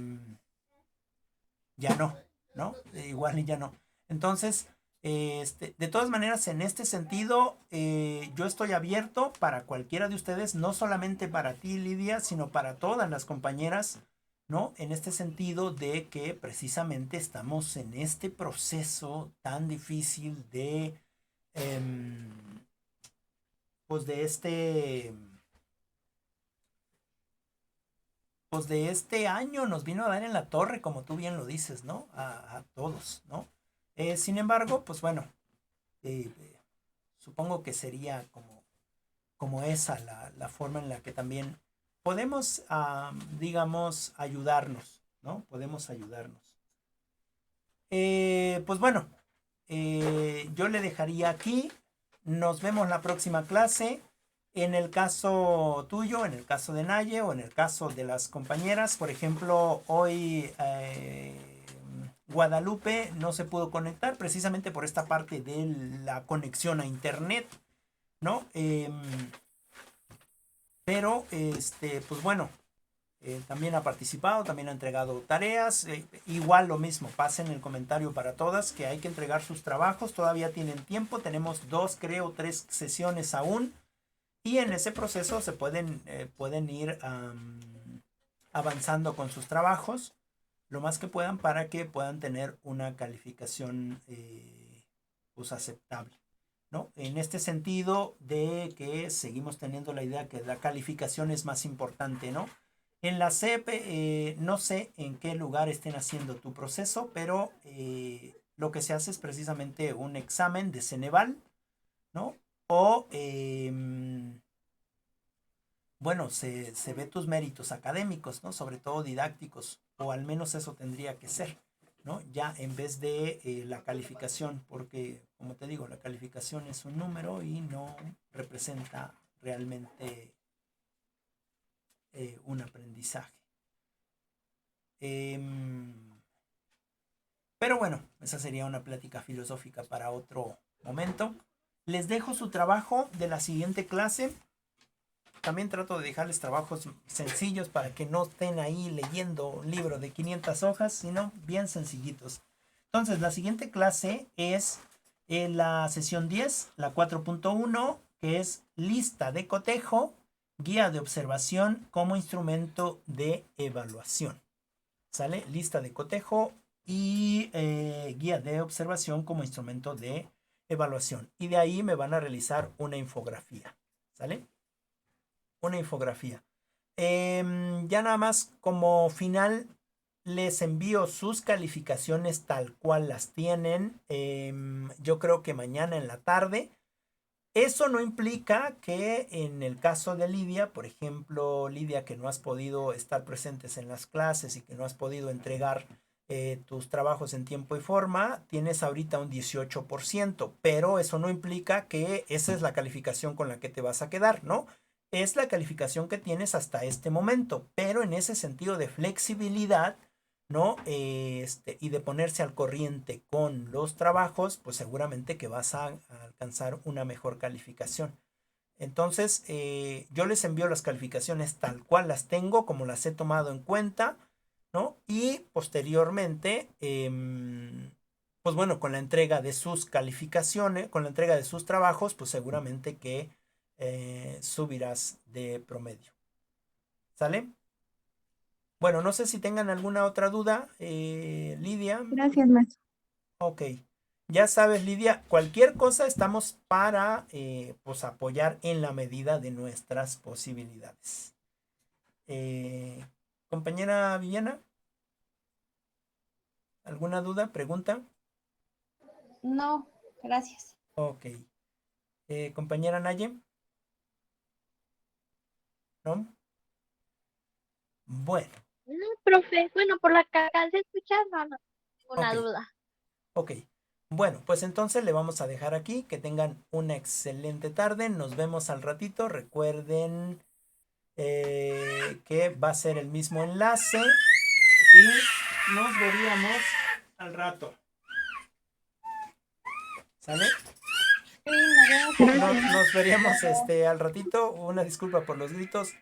ya no, ¿no? Igual y ya no. Entonces, De todas maneras, en este sentido, yo estoy abierto para cualquiera de ustedes, no solamente para ti, Lidia, sino para todas las compañeras, ¿no? En este sentido de que precisamente estamos en este proceso tan difícil de, em, pues de este año nos vino a dar en la torre, como tú bien lo dices, ¿no? A todos, ¿no? Sin embargo, pues bueno, supongo que sería como esa la forma en la que también podemos, digamos, ayudarnos, ¿no? Podemos ayudarnos. Pues bueno, yo le dejaría aquí. Nos vemos la próxima clase. En el caso tuyo, en el caso de Naye o en el caso de las compañeras, por ejemplo, hoy Guadalupe no se pudo conectar precisamente por esta parte de la conexión a internet, ¿no? Pero, pues bueno, también ha participado, también ha entregado tareas. Igual lo mismo, pasen el comentario para todas que hay que entregar sus trabajos. Todavía tienen tiempo, tenemos 2, creo, 3 sesiones aún. Y en ese proceso se pueden ir avanzando con sus trabajos lo más que puedan para que puedan tener una calificación pues aceptable, ¿no? En este sentido de que seguimos teniendo la idea que la calificación es más importante, ¿no? En la CEP, no sé en qué lugar estén haciendo tu proceso, pero lo que se hace es precisamente un examen de Ceneval, ¿no? O, bueno, se ve tus méritos académicos, ¿no? Sobre todo didácticos, o al menos eso tendría que ser, ¿no? Ya en vez de la calificación, porque, como te digo, la calificación es un número y no representa realmente un aprendizaje. Pero bueno, esa sería una plática filosófica para otro momento. Les dejo su trabajo de la siguiente clase. También trato de dejarles trabajos sencillos para que no estén ahí leyendo un libro de 500 hojas, sino bien sencillitos. Entonces, la siguiente clase es la sesión 10, la 4.1, que es lista de cotejo, guía de observación como instrumento de evaluación. ¿Sale? Lista de cotejo y guía de observación como instrumento de evaluación. Y de ahí me van a realizar una infografía. ¿Sale? Una infografía. Ya nada más como final les envío sus calificaciones tal cual las tienen. Yo creo que mañana en la tarde. Eso no implica que en el caso de Lidia, por ejemplo, Lidia, que no has podido estar presentes en las clases y que no has podido entregar tus trabajos en tiempo y forma, tienes ahorita un 18%, pero eso no implica que esa es la calificación con la que te vas a quedar, ¿no? Es la calificación que tienes hasta este momento, pero en ese sentido de flexibilidad, ¿no? Y de ponerse al corriente con los trabajos, pues seguramente que vas a alcanzar una mejor calificación. Entonces, yo les envío las calificaciones tal cual las tengo, como las he tomado en cuenta, ¿no? Y posteriormente, pues bueno, con la entrega de sus calificaciones, con la entrega de sus trabajos, pues seguramente que subirás de promedio. ¿Sale? Bueno, no sé si tengan alguna otra duda, Lidia. Gracias, maestro. Ok. Ya sabes, Lidia, cualquier cosa estamos para pues apoyar en la medida de nuestras posibilidades. Compañera Viviana, ¿alguna duda, pregunta? No, gracias. Ok. Compañera Naye, ¿no? Bueno, No, profe, bueno, por la que alcancé a escuchar, no tengo una ok. duda. Ok. Bueno, pues entonces le vamos a dejar aquí. Que tengan una excelente tarde. Nos vemos al ratito. Recuerden que va a ser el mismo enlace. Y nos veríamos al rato. ¿Sale? Sí, nos vemos al rato. Nos veríamos al ratito. Una disculpa por los gritos.